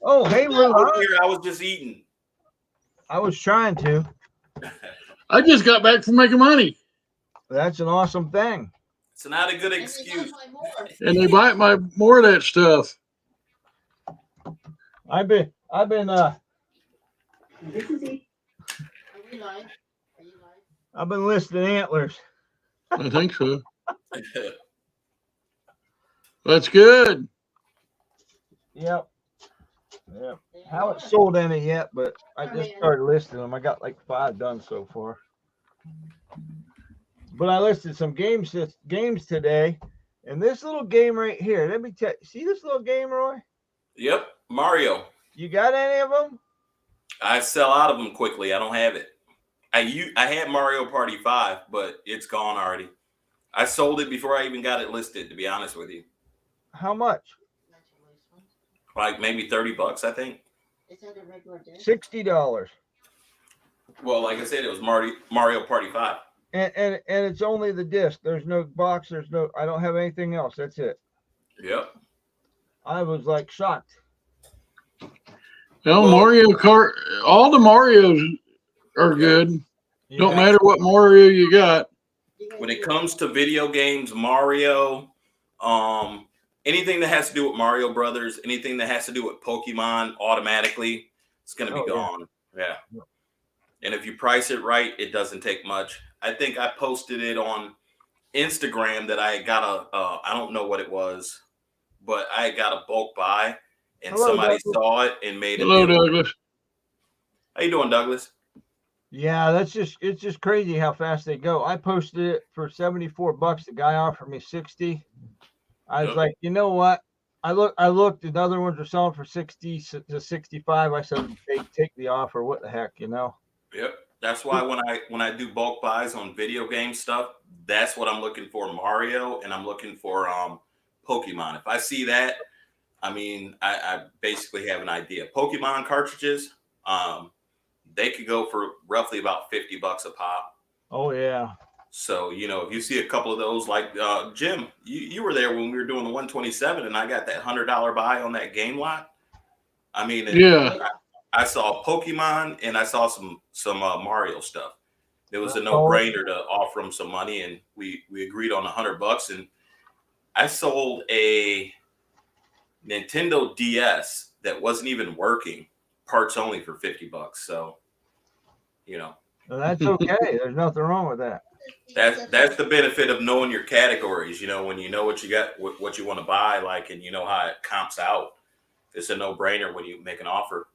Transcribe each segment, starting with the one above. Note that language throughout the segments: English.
Oh, hey, Ron. Here, I was just eating. I was trying to. I just got back from making money, That's an awesome thing. It's not a good excuse. and they bite my more of that stuff. I've been This is it. Are we live? Are you live? I've been listing antlers. I think so. That's good. Yep. Yep. Haven't sold any yet, but I just started listing them. I got like 5 done so far. But I listed some games today, and this little game right here. Let me tell you. See this little game, Roy? Yep, Mario. You got any of them? I sell out of them quickly. I don't have it. I had Mario Party 5, but it's gone already. I sold it before I even got it listed, to be honest with you. How much? Like maybe $30, I think. Is that a regular disc? $60. Well, like I said, it was Mario Party 5. And it's only the disc. There's no box. I don't have anything else. That's it. Yep. I was like shocked. Well, Mario Kart, all the Marios are good. Don't matter what Mario you got. When it comes to video games, Mario, anything that has to do with Mario Brothers, anything that has to do with Pokemon, automatically, it's going to be gone. Yeah. And if you price it right, it doesn't take much. I think I posted it on Instagram that I got I don't know what it was, but I got a bulk buy, and somebody saw it and made it. Hello, Douglas. How you doing, Douglas? Yeah, it's just crazy how fast they go. I posted it for $74. The guy offered me 60. I was like, you know what? I looked. The other ones are selling for 60 to 65. I said, hey, take the offer. What the heck, you know? Yep. That's why when I do bulk buys on video game stuff, that's what I'm looking for, Mario, and I'm looking for Pokemon. If I see that, I mean, I basically have an idea. Pokemon cartridges, they could go for roughly about $50 a pop. Oh yeah. So, you know, if you see a couple of those, like Jim, you were there when we were doing the 127, and I got that $100 buy on that game lot. I mean, yeah. I saw Pokemon and I saw some Mario stuff. It was a no-brainer to offer them some money, and we agreed on $100. And I sold a Nintendo DS that wasn't even working, parts only, for $50. So, you know, well, that's okay. There's nothing wrong with that. That's the benefit of knowing your categories. You know, when you know what you got, what you want to buy, like, and you know how it comps out, it's a no-brainer when you make an offer.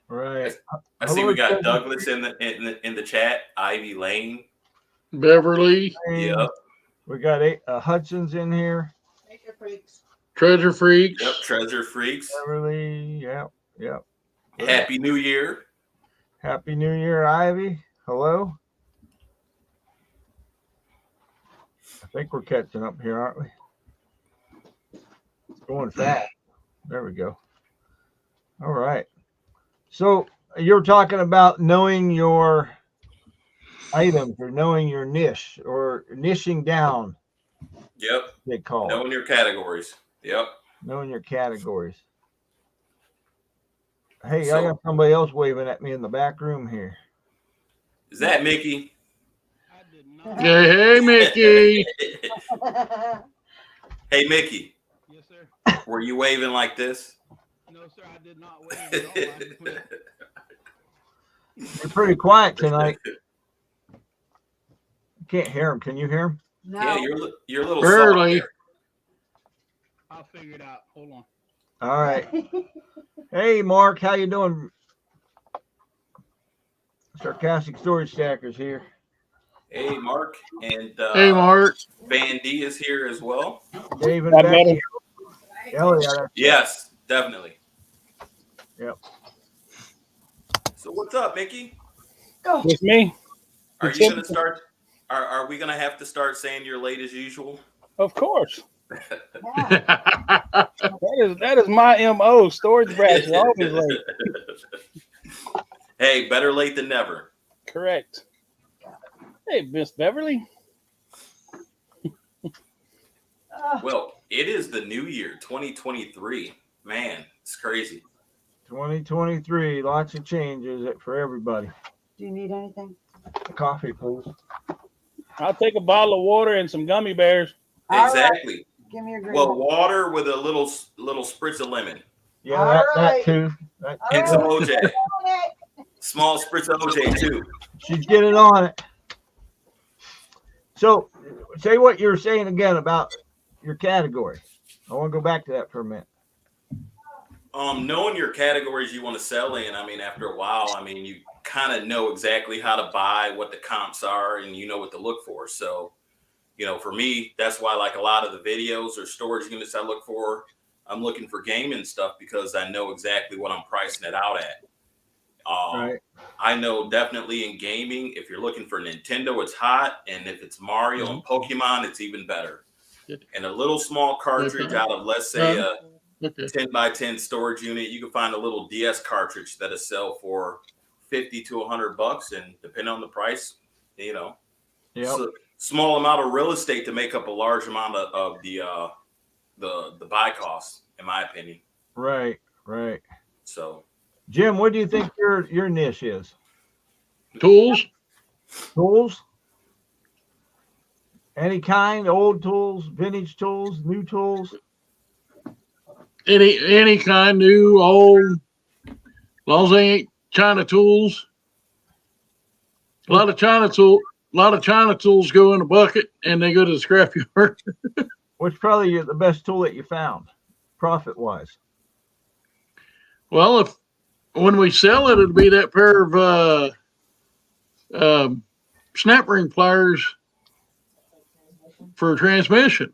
Right. I see we got Douglas in the chat. Ivy Lane, Beverly. Yep. We got Hudson's in here. Treasure Freaks. Yep. Treasure Freaks. Beverly. Yep. Happy New Year. Happy New Year, Ivy. Hello. I think we're catching up here, aren't we? It's going fast. There we go. All right. So you're talking about knowing your items or knowing your niche or niching down. Yep. They call knowing your categories. Yep. Knowing your categories. Hey, I got somebody else waving at me in the back room here. Is that Mickey? Hey, Mickey. Hey, Mickey. Yes, sir. Were you waving like this? No, sir, I did not wave at all. You're pretty quiet tonight. I can't hear him. Can you hear him? No. Yeah, you're a little Barely. soft I'll figure it out. Hold on. All right. Hey, Mark, how you doing? Sarcastic Storage Stackers here. Hey, Mark, and hey, Mark. Van D is here as well. Dave and Becky. Oh, yeah, yes, definitely. Yep. So what's up, Mickey? It's me. Are you gonna start? Are we gonna have to start saying you're late as usual? Of course. that is my MO. Storage Brass is always late. Hey, better late than never. Correct. Hey, Miss Beverly. Well, It is the new year, 2023. Man, it's crazy. 2023, lots of changes for everybody. Do you need anything? Coffee, please. I'll take a bottle of water and some gummy bears. All right. Exactly. Give me your green. Well, water with a little spritz of lemon Yeah, All that right. too. That, All and some right. OJ. Small spritz of OJ too. she's getting on it. So, say what you were saying again about your category. I want to go back to that for a minute. Knowing your categories you want to sell in, I mean, after a while, I mean, you kind of know exactly how to buy, what the comps are, and you know what to look for. So, for me, that's why like a lot of the videos or storage units I look for, I'm looking for gaming stuff because I know exactly what I'm pricing it out at. Right. I know definitely in gaming, if you're looking for Nintendo, it's hot. And if it's Mario and Pokemon, it's even better. And a little small cartridge out of, let's say, a 10 by 10 storage unit, you can find a little DS cartridge that'll sell for $50 to $100. And depending on the price, so small amount of real estate to make up a large amount of the buy cost, in my opinion. Right. So, Jim, what do you think your niche is? Tools. Tools? Any kind, old tools, vintage tools, new tools? Any kind, new, old, as long as they ain't China tools. A lot of China tools go in a bucket and they go to the scrapyard. What's probably the best tool that you found, profit wise? Well, when we sell it, it'll be that pair of snap ring pliers for transmission.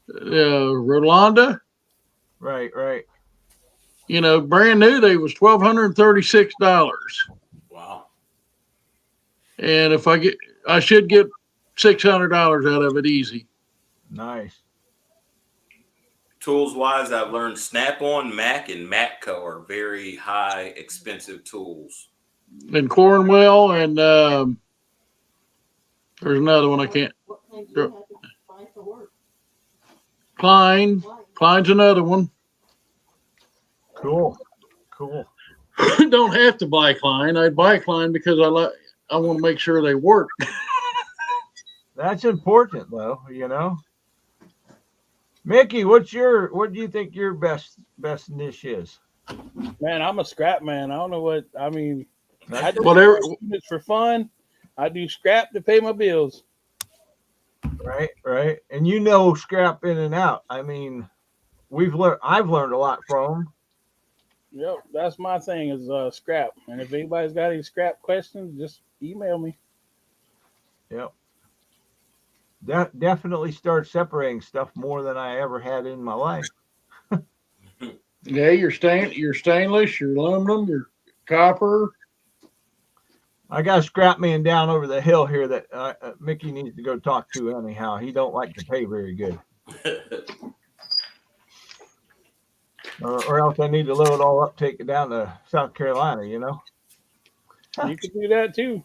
Rolanda. Right. Brand new, they was $1,236. wow. And if I should get $600 out of it easy. Nice. Tools wise, I've learned Snap-on, Mac, and Matco are very high, expensive tools. And Cornwell, and there's another one I can't. What kind do you have to buy for work? Klein's another one. Cool. Don't have to buy Klein. I'd buy Klein because I want to make sure they work. That's important though, Mickey, what do you think your best niche is? Man, I'm a scrap man. I don't know what I mean. I do Whatever. units for fun. I do scrap to pay my bills. Right. And scrap in and out. I mean, I've learned a lot from them. Yep, that's my thing is scrap. And if anybody's got any scrap questions, just email me. Yep. That definitely starts separating stuff more than I ever had in my life. Yeah, your stainless, your aluminum, your copper. I got a scrap man down over the hill here that Mickey needs to go talk to anyhow. He don't like to pay very good. Or else I need to load it all up, take it down to South Carolina, You can do that too.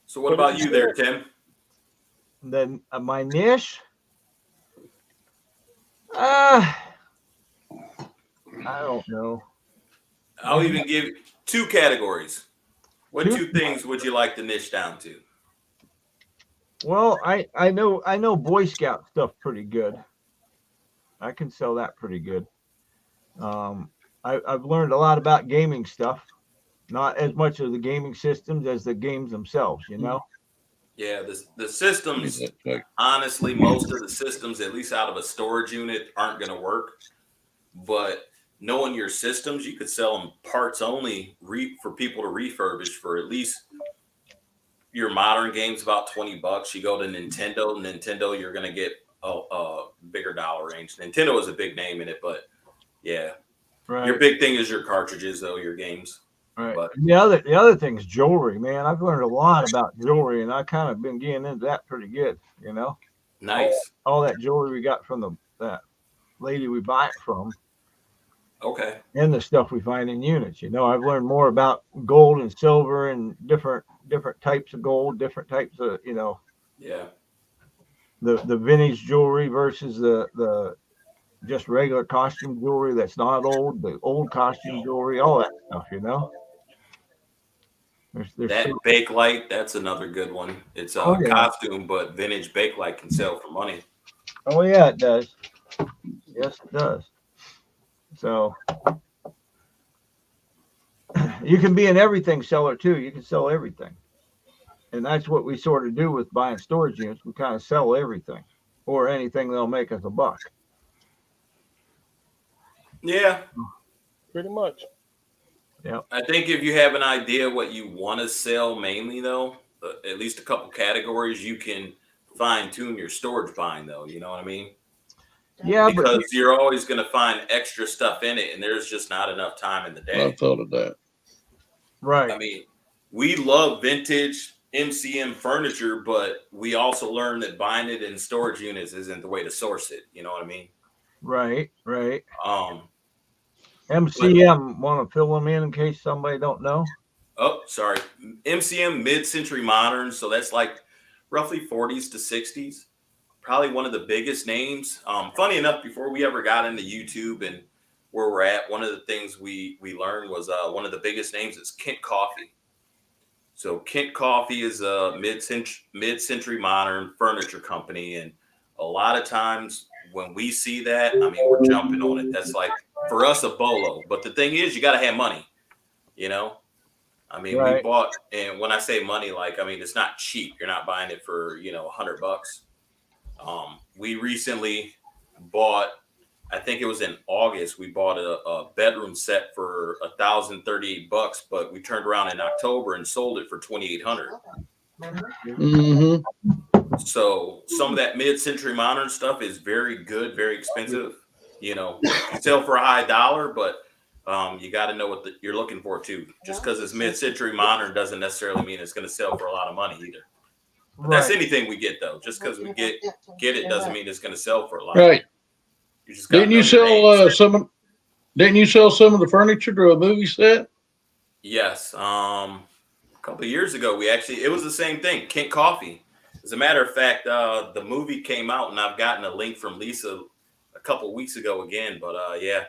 So what about you there, Tim? Then my niche? I don't know. I'll even give 2 categories. What 2 things would you like to niche down to? Well, I know Boy Scout stuff pretty good. I can sell that pretty good. I've learned a lot about gaming stuff, not as much of the gaming systems as the games themselves, Yeah, the systems, honestly, most of the systems, at least out of a storage unit, aren't going to work. But knowing your systems, you could sell them parts only for people to refurbish for at least your modern games about $20. You go to Nintendo, you're going to get a bigger dollar range. Nintendo is a big name in it, but yeah. Right. Your big thing is your cartridges, though, your games. Right. But the other thing is jewelry, man. I've learned a lot about jewelry, and I kind of been getting into that pretty good, Nice. All that jewelry we got from that lady we buy it from. Okay. And the stuff we find in units. I've learned more about gold and silver and different types of gold, different types of, Yeah. the vintage jewelry versus the just regular costume jewelry that's not old, the old costume jewelry, all that stuff, you know. There's That so, Bakelite, that's another good one. It's oh a yeah, costume, but vintage Bakelite can sell for money. oh yeah, it does. Yes, it does. So you can be an everything seller too. You can sell everything, and that's what we sort of do with buying storage units. We kind of sell everything or anything that'll make us a buck. Yeah. Pretty much. Yeah. I think if you have an idea what you want to sell mainly, though, at least a couple categories, you can fine tune your storage buying, though. You know what I mean? Yeah, but Because you're always going to find extra stuff in it, and there's just not enough time in the I day. thought of that. right. I mean, we love vintage MCM furniture, but we also learned that buying it in storage units isn't the way to source it. You know what I mean? Right. Um, MCM, want to fill them in case somebody don't know? Oh, sorry. MCM mid-century modern. So that's like roughly 40s to 60s. Probably one of the biggest names. Funny enough, before we ever got into YouTube and where we're at, one of the things we learned was one of the biggest names is Kent Coffee. So Kent Coffee is a mid-century modern furniture company, and a lot of times when we see that, I mean, we're jumping on it. That's like for us a bolo. But the thing is, you got to have money, you know. I mean, we Right. bought, and when I say money, like, I mean, it's not cheap. You're not buying it for, $100. We recently bought, I think it was in August, we bought a bedroom set for $1,038, but we turned around in October and sold it for 2,800. Remember? Mm-hmm. So some of that mid-century modern stuff is very good, very expensive. You sell for a high dollar, but you got to know what you're looking for too. Just because it's mid-century modern doesn't necessarily mean it's going to sell for a lot of money either. But that's anything we get though. Just because we get it doesn't mean it's going to sell for a lot. Right. You just got to Didn't know you your names. Didn't you sell some of the furniture to a movie set? Yes. A couple of years ago, it was the same thing. Kent Coffee. As a matter of fact, the movie came out, and I've gotten a link from Lisa a couple of weeks ago again. But yeah,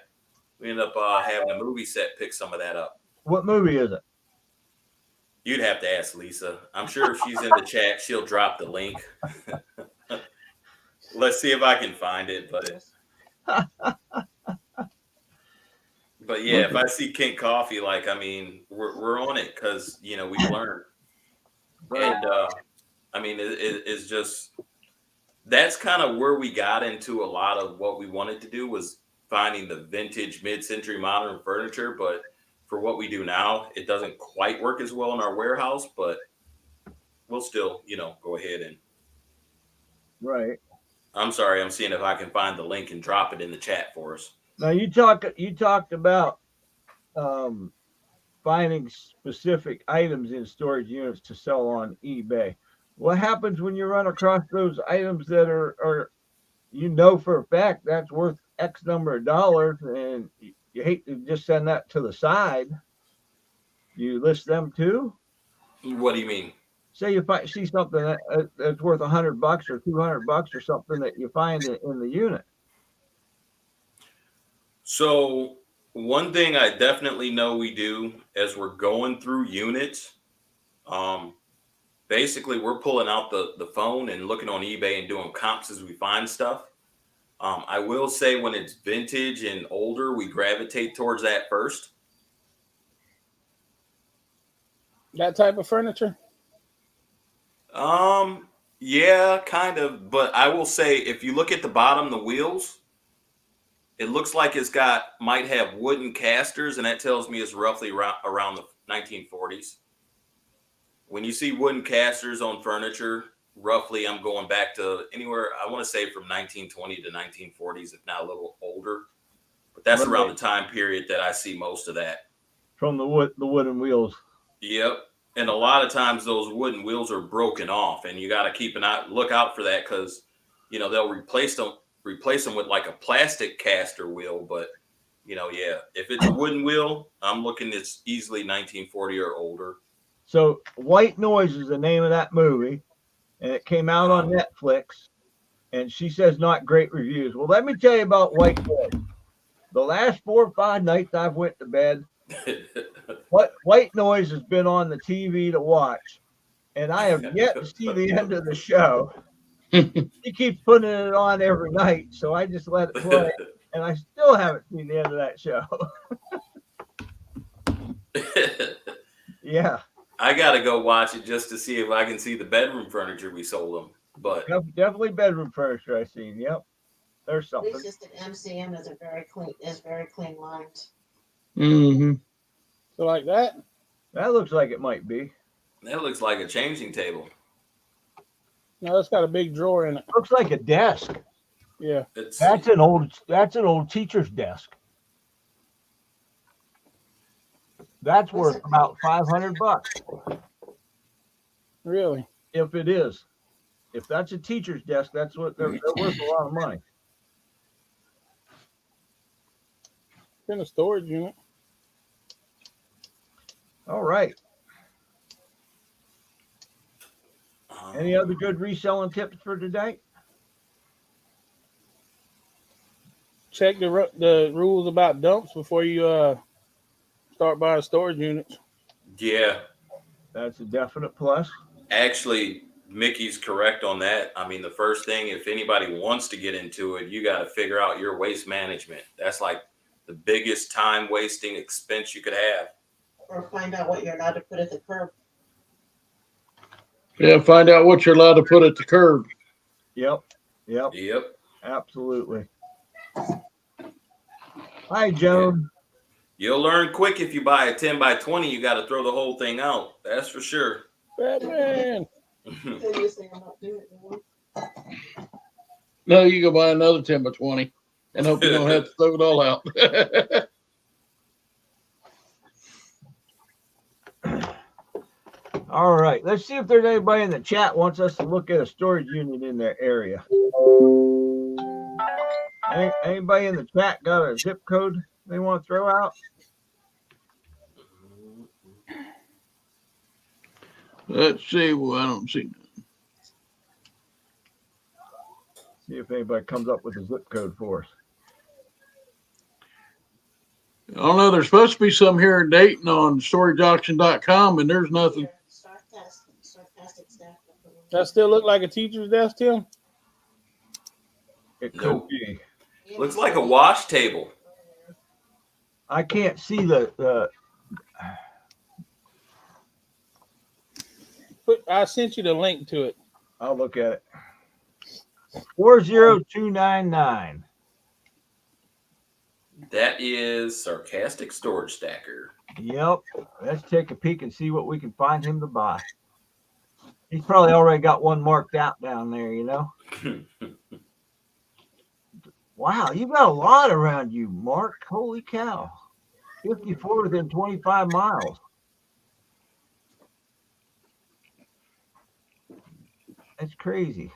we ended up having a movie set pick some of that up. What movie is it? You'd have to ask Lisa. I'm sure if she's in the chat, she'll drop the link. Let's see if I can find it. But yeah, if I see Kent Coffee, like, I mean, we're on it because we've learned. Right. And I mean, it's just that's kind of where we got into a lot of what we wanted to do was finding the vintage mid-century modern furniture. But for what we do now, it doesn't quite work as well in our warehouse, but we'll still, go ahead and. Right. I'm sorry, I'm seeing if I can find the link and drop it in the chat for us. Now you talked about finding specific items in storage units to sell on eBay. What happens when you run across those items that are for a fact that's worth X number of dollars, and you hate to just send that to the side? You list them too? What do you mean? Say you see something that's worth $100 or $200 or something that you find in the unit. So one thing I definitely know we do as we're going through units, basically we're pulling out the phone and looking on eBay and doing comps as we find stuff. I will say when it's vintage and older, we gravitate towards that first. That type of furniture? Yeah, kind of. But I will say if you look at the bottom, the wheels, it looks like might have wooden casters, and that tells me it's roughly around the 1940s. When you see wooden casters on furniture, roughly I'm going back to anywhere, I want to say from 1920 to 1940s, if not a little older. But that's around the time period that I see most of that. From the wooden wheels. Yep. And a lot of times those wooden wheels are broken off, and you got to keep look out for that because, they'll replace them with like a plastic caster wheel. But, yeah, if it's a wooden wheel, I'm looking it's easily 1940 or older. So White Noise is the name of that movie, and it came out on Netflix. and she says not great reviews. Well, let me tell you about white noise. The last 4 or 5 nights I've went to bed, what white noise has been on the TV to watch, and I have yet to see the end of the show. She keeps putting it on every night, so I just let it play, and I still haven't seen the end of that show. Yeah, I gotta go watch it just to see if I can see the bedroom furniture we sold them. But definitely bedroom furniture I've seen. Yep, there's At something. least just an MCM is very clean lines. Mm-hmm. So like that. That looks like it might be. that looks like a changing table. No, it's got a big drawer in it. Looks like a desk. Yeah. That's an old teacher's desk. That's worth about $500 Really. if it is. If that's a teacher's desk, that's what they're worth a lot of money. In a storage unit. All right. Any other good reselling tips for today? Check the rules about dumps before you start buying storage units. Yeah, That's a definite plus. actually, Mickey's correct on that. I mean, the first thing, if anybody wants to get into it, you got to figure out your waste management. That's like the biggest time wasting expense you could have. Or find out what you're allowed to put at the curb. Yeah, find out what you're allowed to put at the curb. Yep. Yep. Absolutely. Hi, Joan. You'll learn quick if you buy a 10 by 20, you got to throw the whole thing out. That's for sure. Batman. Then you say I'm not doing it anymore. No, you go buy another 10 by 20 and hope you don't have to throw it all out. All right. Let's see if there's anybody in the chat wants us to look at a storage unit in their area. Anybody in the chat got a zip code they want to throw out? Let's see. Well, I don't see. See if anybody comes up with a zip code for us. I don't know. There's supposed to be some here in Dayton on storageauction.com, and there's nothing. Sarcastic staff. That still look like a teacher's desk, Tim? It could Nope. be. Looks like a wash table. I can't see the I sent you the link to it. I'll look at it. 40299. That is Sarcastic Storage Stacker. Yep. Let's take a peek and see what we can find him to buy. He's probably already got one marked out down there, you know. Wow, you've got a lot around you, Mark. Holy cow. 54 within 25 miles. That's crazy.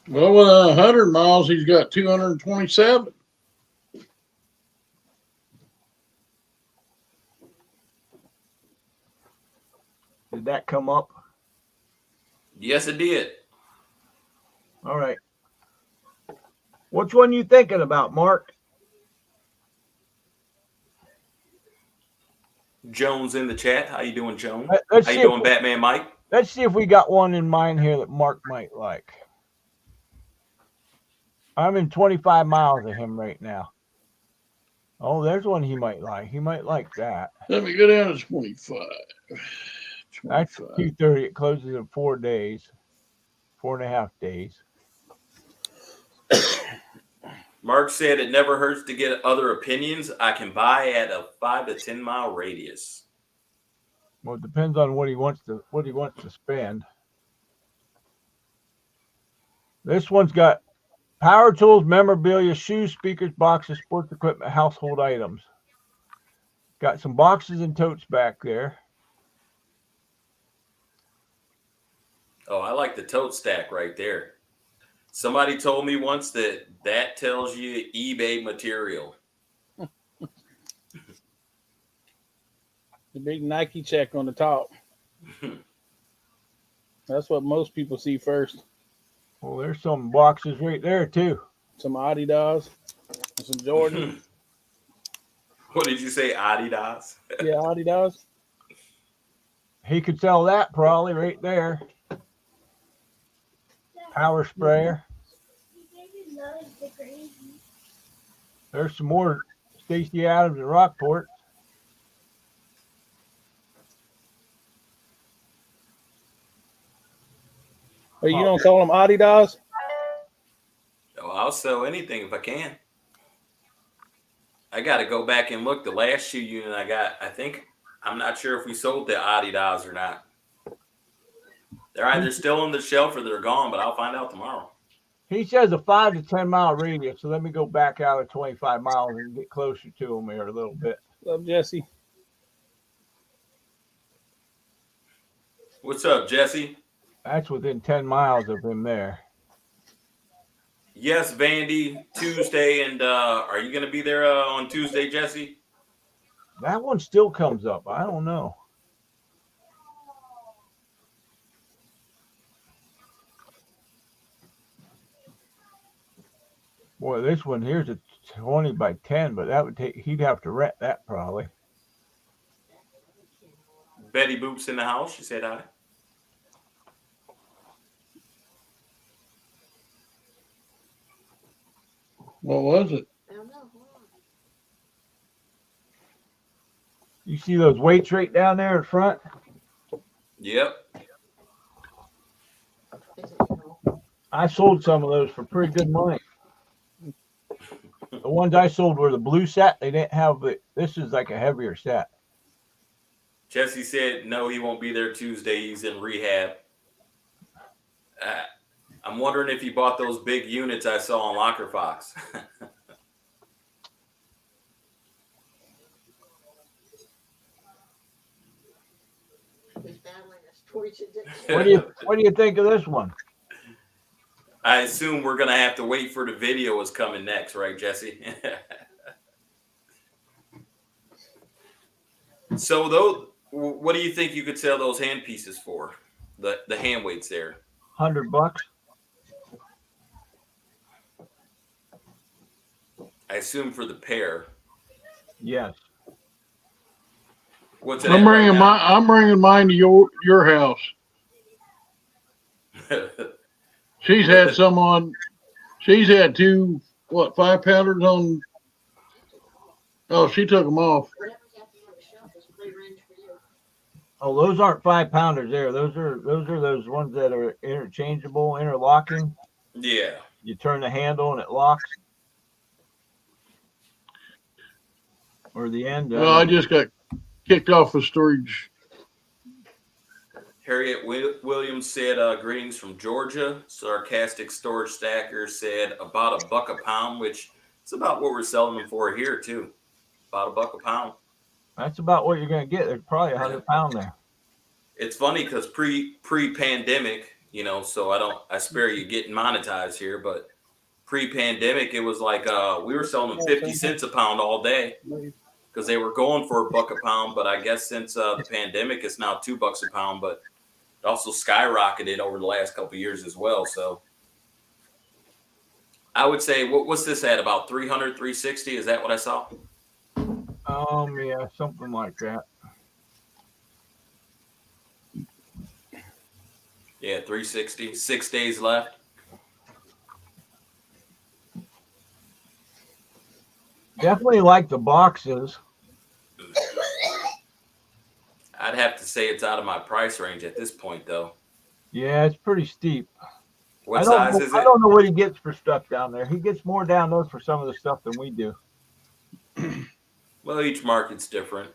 Well, with 100 miles, he's got 227. Did that come up? Yes, it did. All right. Which one you thinking about, Mark? Jones in the chat. How you doing, Jones? Let's How see you doing, Batman Mike? Let's see if we got one in mind here that Mark might like. I'm in 25 miles of him right now. Oh, there's one he might like. He might like that. Let me go down to 25. That's 25. 2:30. It closes in 4 days, 4.5 days. Mark said it never hurts to get other opinions. I can buy at a 5 to 10 mile radius. Well, it depends on what he wants to spend. This one's got power tools, memorabilia, shoes, speakers, boxes, sports equipment, household items. Got some boxes and totes back there. Oh, I like the tote stack right there. Somebody told me once that tells you eBay material. The big Nike check on the top. That's what most people see first. Well, there's some boxes right there too. Some Adidas, some Jordan. What did you say, Adidas? Yeah, Adidas. He could sell that probably right there. Power sprayer. There's some more Stacy Adams and Rockport. But you don't call them Adidas? Oh, I'll sell anything if I can. I got to go back and look. The last shoe unit I got, I'm not sure if we sold the Adidas or not. They're either still on the shelf or they're gone, but I'll find out tomorrow. He says a 5 to 10 mile radius, so let me go back out of 25 miles and get closer to him here a little bit. Love Jesse. What's up, Jesse? That's within 10 miles of him there. Yes, Vandy, Tuesday, and are you going to be there on Tuesday, Jesse? That one still comes up. I don't know. Boy, this one here's a 20 by 10, but that would take, he'd have to rent that probably. Betty Boop's in the house. She said hi. What was it? I don't know. Hold on. You see those weights right down there in front? Yep. Is it, you know? I sold some of those for pretty good money. The ones I sold were the blue set. They didn't have the, this is like a heavier set. Jesse said no, he won't be there Tuesday. He's in rehab. I'm wondering if he bought those big units I saw on Locker Fox. He's battling this torch addiction. What do you think of this one? I assume we're gonna have to wait for the video is coming next, right, Jesse? So though, what do you think you could sell those hand pieces for? The hand weights there. $100. I assume for the pair. Yes. What's it? I'm bringing mine to your house. She's had some on. She's had 2 5-pounders on. Oh, she took them off. Whatever's after the shelf is free range for you. Oh, those aren't 5-pounders there. Those are those ones that are interchangeable, interlocking. Yeah. You turn the handle and it locks. Or the end. Well, I just got kicked off of storage. Harriet Williams said, greetings from Georgia. Sarcastic Storage Stacker said about $1 a pound, which is about what we're selling them for here too. About $1 a pound. That's about what you're going to get. There's probably 100 pound there. It's funny because pre-pandemic, you know, so I spare you getting monetized here, but pre-pandemic, it was like we were selling them 50 cents a pound all day because they were going for $1 a pound. But I guess since the pandemic, it's now $2 a pound, but it also skyrocketed over the last couple of years as well. So I would say, what's this at? About 300, 360? Is that what I saw? Yeah, something like that. Yeah, 360. 6 days left. Definitely like the boxes. I'd have to say it's out of my price range at this point, though. Yeah, it's pretty steep. What size is it? I don't know what he gets for stuff down there. He gets more down there for some of the stuff than we do. Well, each market's different.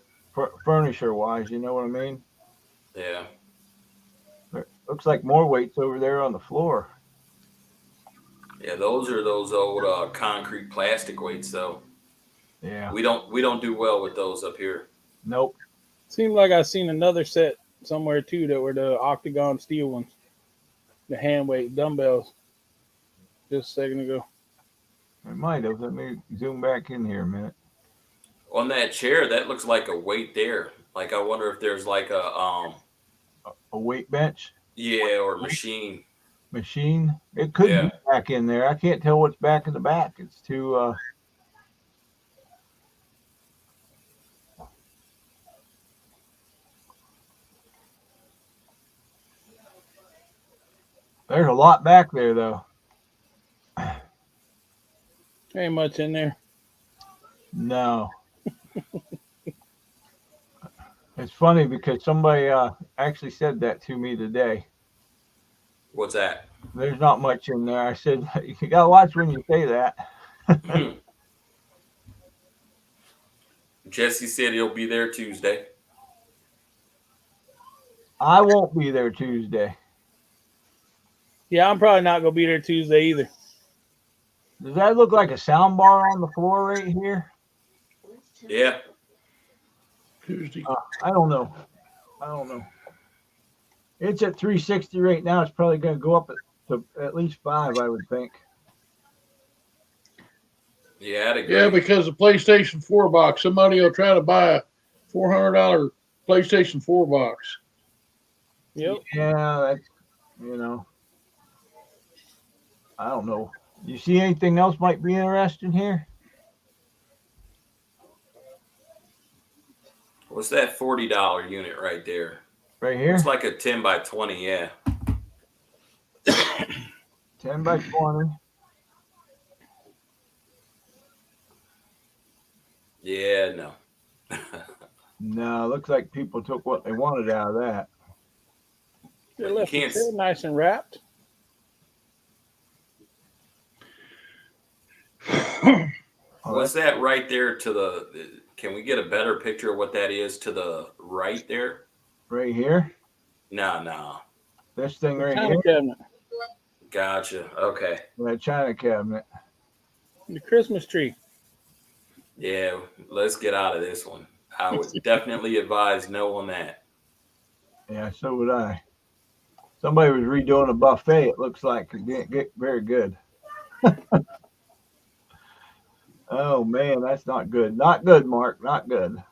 Furniture wise, you know what I mean? Yeah. Looks like more weights over there on the floor. Yeah, those are those old concrete plastic weights, though. Yeah. We don't do well with those up here. Nope. Seems like I seen another set somewhere too that were the octagon steel ones, the hand weight dumbbells. Just a second ago. It might have. Let me zoom back in here a minute. On that chair, that looks like a weight there. Like I wonder if there's like a weight bench. Yeah, or machine. machine. It could be back in there. I can't tell what's back in the back. It's too. There's a lot back there, though. Ain't much in there. No. It's funny because somebody actually said that to me today. What's that? There's not much in there. I said, you got to watch when you say that. Jesse said he'll be there Tuesday. I won't be there Tuesday. Yeah, I'm probably not gonna be there Tuesday either. Does that look like a sound bar on the floor right here? Yeah. Tuesday. I don't know. It's at 360 right now. It's probably going to go up to at least 5, I would think. Yeah, I'd agree. Yeah, because the PlayStation 4 box, somebody will try to buy a $400 PlayStation 4 box. Yep. Yeah, that's, I don't know. You see anything else might be interesting here? What's that $40 unit right there? Right here? It's like a 10 by 20, yeah. 10 by 20. Yeah, no. No, looks like people took what they wanted out of that. They left the chair nice and wrapped. What's that right there to the? Can we get a better picture of what that is to the right there? Right here? No. This thing right China here? cabinet. Gotcha. Okay. That China cabinet. The Christmas tree. Yeah, let's get out of this one. I would definitely advise no on that. Yeah, so would I. Somebody was redoing a buffet, it looks like. It didn't get very good. Oh, man, that's not good. Not good, Mark. Not good.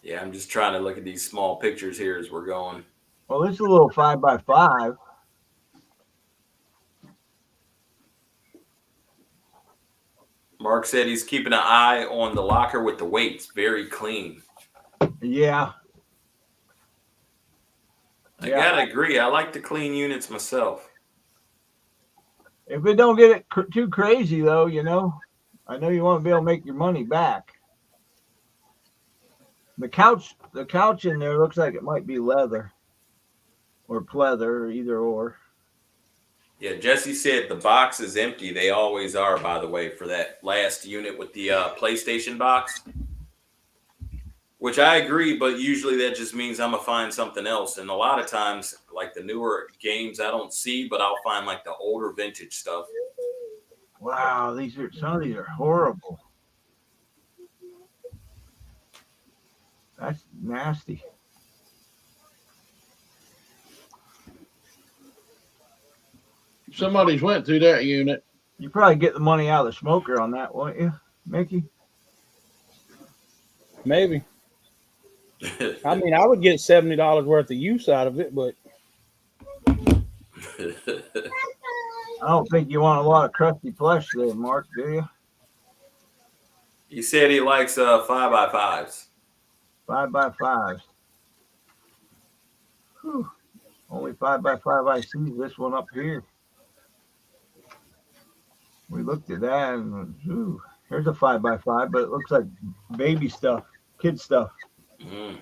Yeah, I'm just trying to look at these small pictures here as we're going. Well, this is a little 5 by 5. Mark said he's keeping an eye on the locker with the weights. Very clean. Yeah. I gotta agree. I like the clean units myself. If it don't get it too crazy, though, I know you want to be able to make your money back. The couch in there looks like it might be leather or pleather, or either or. Yeah, Jesse said the box is empty. They always are, by the way, for that last unit with the PlayStation box. Which I agree, but usually that just means I'm going to find something else. And a lot of times, like the newer games I don't see, but I'll find like the older vintage stuff. Wow, some of these are horrible. That's nasty. Somebody's went through that unit. You probably get the money out of the smoker on that, won't you, Mickey? Maybe. I mean, I would get $70 worth of use out of it, but I don't think you want a lot of crusty flesh there, Mark, do you? He said he likes 5x5s. 5 by 5s. Whew. Only 5 by 5 I see this one up here. We looked at that and here's a 5 by 5, but it looks like baby stuff, kid stuff. Mm.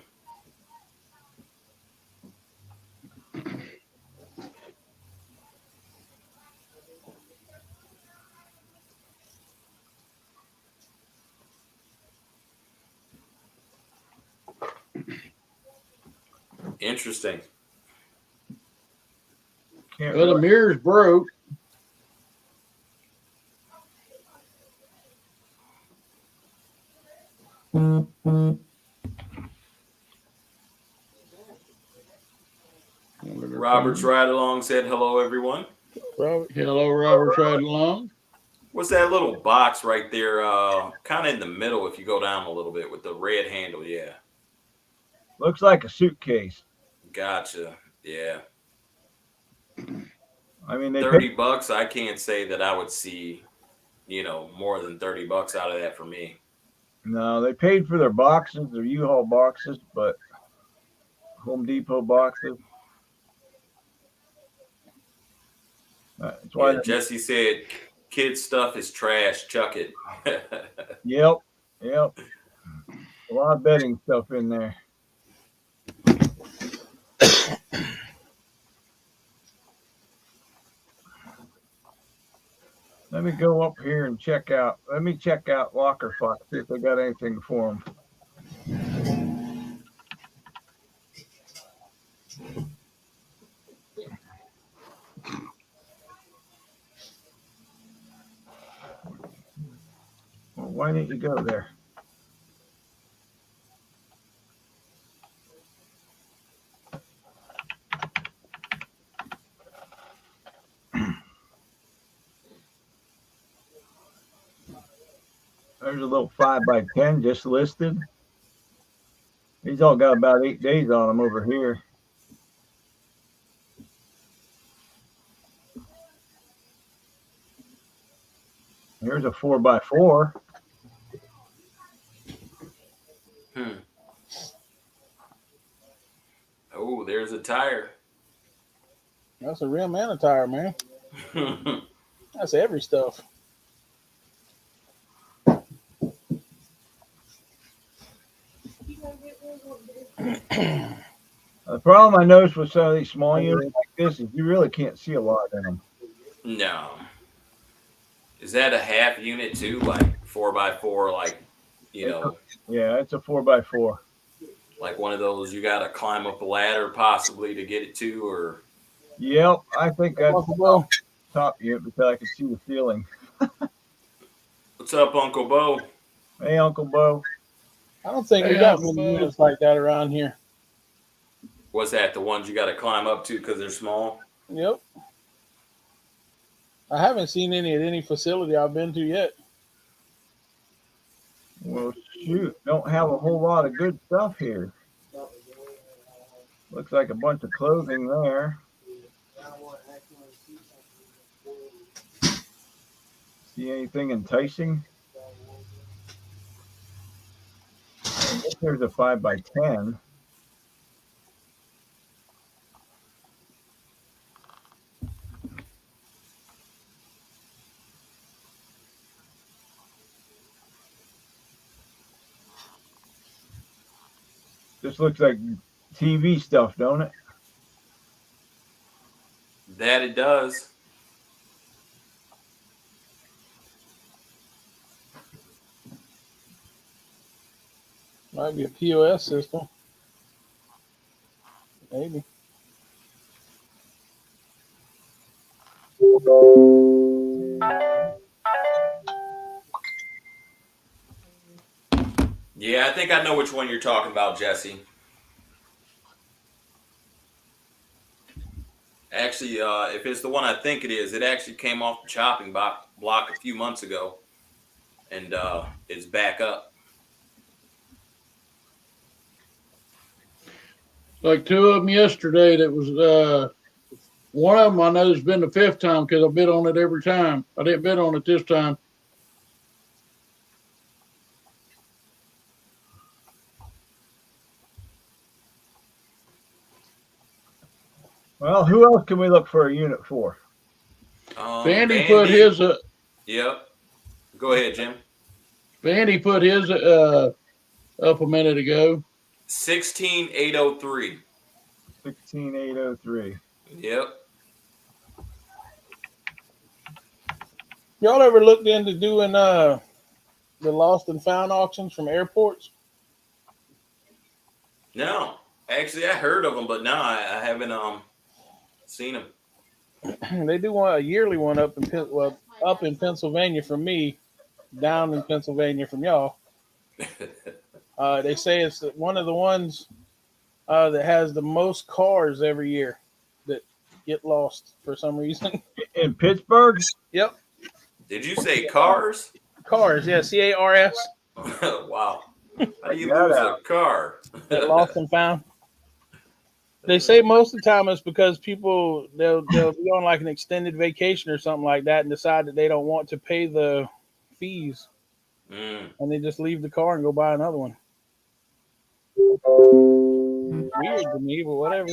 Interesting. Well, the mirror's broke. Robert's Ride Along said hello, everyone. Hello, Robert's Ride Along. What's that little box right there? Kind of in the middle if you go down a little bit with the red handle, yeah. Looks like a suitcase. Gotcha. Yeah. I mean, they paid, $30. I can't say that I would see, more than $30 out of that for me. no, they paid for their boxes, their U-Haul boxes, but Home Depot boxes. That's why. Yeah, Jesse said, "Kid stuff is trash. Chuck it." Yep. A lot of bedding stuff in there. Let me go up here and check out. Let me check out Locker Fox, see if they got anything for them. Well, why didn't you go there? There's a little 5x10 just listed. He's all got about 8 days on them over here. Here's a 4x4. Oh, there's a tire. That's a rim and a tire, man. That's every stuff. The problem I noticed with some of these small units like this is you really can't see a lot in them. No. Is that a half unit too? Like 4x4, like, Yeah, it's a 4x4. like one of those you got to climb up a ladder possibly to get it to, or? Yep, I think that's Well, top unit because I can see the ceiling. What's up, Uncle Bo? Hey, Uncle Bo. I don't think we got many units like that around here. What's that? The ones you got to climb up to because they're small? Yep. I haven't seen any at any facility I've been to yet. Well, shoot, don't have a whole lot of good stuff here. Looks like a bunch of clothing there. See anything enticing? I guess there's a 5x10. This looks like TV stuff, don't it? That it does. Might be a POS system. Maybe. Yeah, I think I know which one you're talking about, Jesse. Actually, if it's the one I think it is, it actually came off the chopping block a few months ago, and it's back up. Like 2 of them yesterday. That was one of them. I know has been the 5th time because I bid on it every time. I didn't bid on it this time. Well, who else can we look for a unit for? Vandy put his. Yep. Go ahead, Jim. Vandy put his up a minute ago. 16803. 16803. Yep. Y'all ever looked into doing the lost and found auctions from airports? No, actually, I heard of them, but no, I haven't seen them. They do a yearly one up in Pennsylvania from me, down in Pennsylvania from y'all. They say it's one of the ones that has the most cars every year that get lost for some reason. In Pittsburgh? Yep. Did you say cars? Cars, yeah, CARS. Wow. How do you lose a car? That lost and found. They say most of the time it's because people they'll be on like an extended vacation or something like that and decide that they don't want to pay the fees, and they just leave the car and go buy another one. Weird to me, but whatever.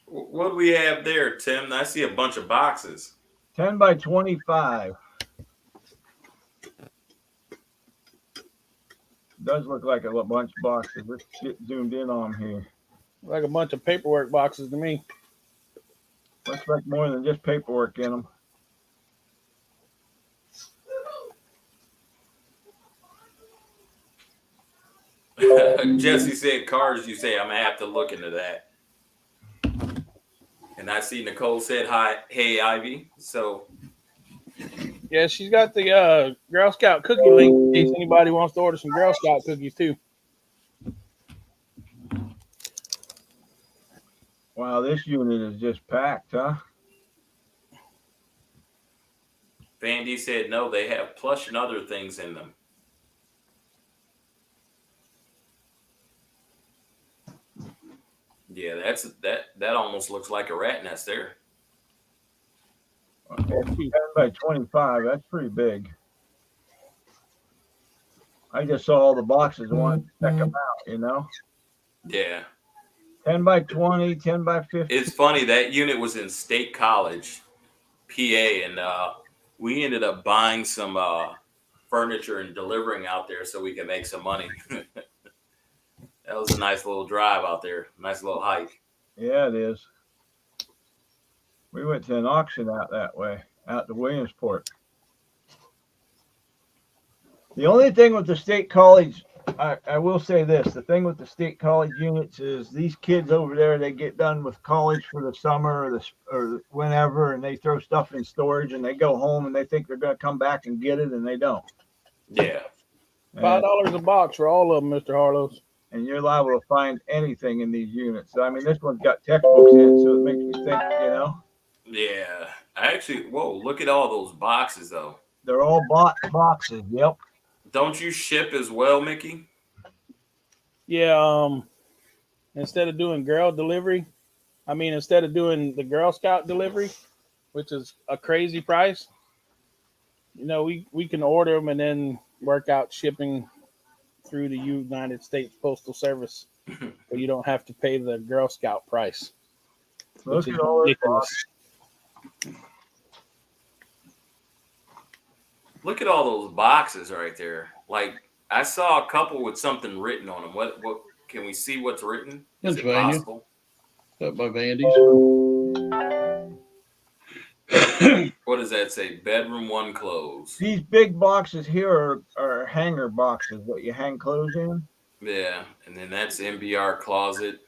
What do we have there, Tim? I see a bunch of boxes. 10 by 25. Does look like a bunch of boxes. Let's get zoomed in on them here. Like a bunch of paperwork boxes to me. Looks like more than just paperwork in them. Jesse said cars. You say I'm gonna have to look into that. And I see Nicole said hi. Hey, Ivy. So Yeah, she's got the Girl Scout cookie link in case anybody wants to order some Girl Scout cookies too. Wow, this unit is just packed, huh? Vandy said no, they have plush and other things in them. Yeah, that almost looks like a rat nest there. 10 by 25, that's pretty big. I just saw all the boxes and wanted to check them out, you know? Yeah. 10 by 20, 10 by 50. It's funny, that unit was in State College, PA, and we ended up buying some furniture and delivering out there so we could make some money. That was a nice little drive out there. Nice little hike. Yeah, it is. We went to an auction out that way, out to Williamsport. The only thing with the State College, I will say this, the thing with the State College units is these kids over there, they get done with college for the summer or whenever, and they throw stuff in storage and they go home and they think they're going to come back and get it, and they don't. Yeah. $5 a box for all of them, Mr. Harlow's. And you're liable to find anything in these units. So, I mean, this one's got textbooks in it, so it makes me think, you know. Yeah. Whoa, look at all those boxes, though. They're all bought boxes. Yep. Don't you ship as well, Mickey? Yeah, instead of doing instead of doing the Girl Scout delivery, which is a crazy price, you know, we can order them and then work out shipping through the United States Postal Service, so you don't have to pay the Girl Scout price. Look at all those boxes. Look at all those boxes right there. Like, I saw a couple with something written on them. What can we see what's written? Is it possible? Up by Vandy's. What does that say? Bedroom 1 clothes. These big boxes here are hanger boxes, what you hang clothes in. Yeah, and then that's MBR closet.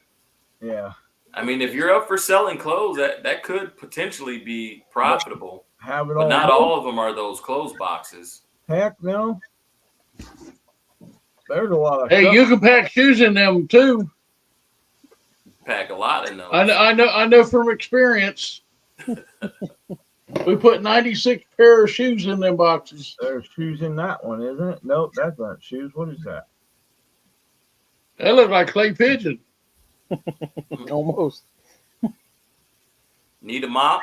Yeah. I mean, if you're up for selling clothes, that could potentially be profitable. Have it but all. Not all of them are those clothes boxes. Heck no. There's a lot of Hey, stuff. you can pack shoes in them too. Pack a lot in those. I know from experience. We put 96 pair of shoes in them boxes. There's shoes in that one, isn't it? Nope, that's not shoes. What is that? They look like clay pigeon. Almost. Need a mop?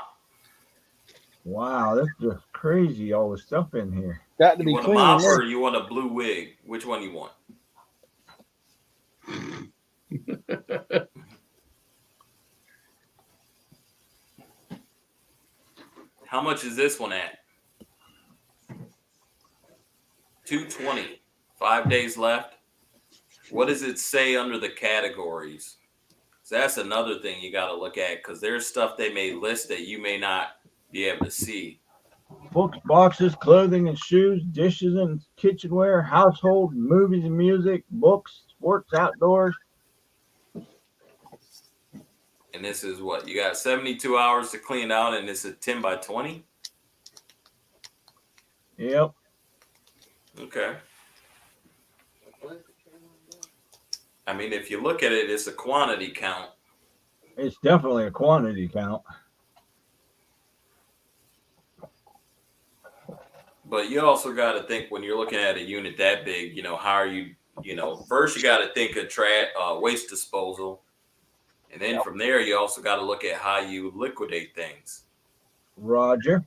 Wow, that's just crazy. All the stuff in here. Got to be You want a clean. mop or you want a blue wig? Which one you want? How much is this one at? $220. 5 days left. What does it say under the categories? So that's another thing you got to look at, because there's stuff they may list that you may not be able to see. Books, boxes, clothing and shoes, dishes and kitchenware, household, movies and music, books, sports, outdoors. And this is what? You got 72 hours to clean out, and it's a 10 by 20? Yep. Okay. I mean, if you look at it, it's a quantity count. It's definitely a quantity count. But you also got to think, when you're looking at a unit that big, you know, how are you You know, first you got to think of waste disposal, and then from there you also got to look at how you liquidate things. Roger.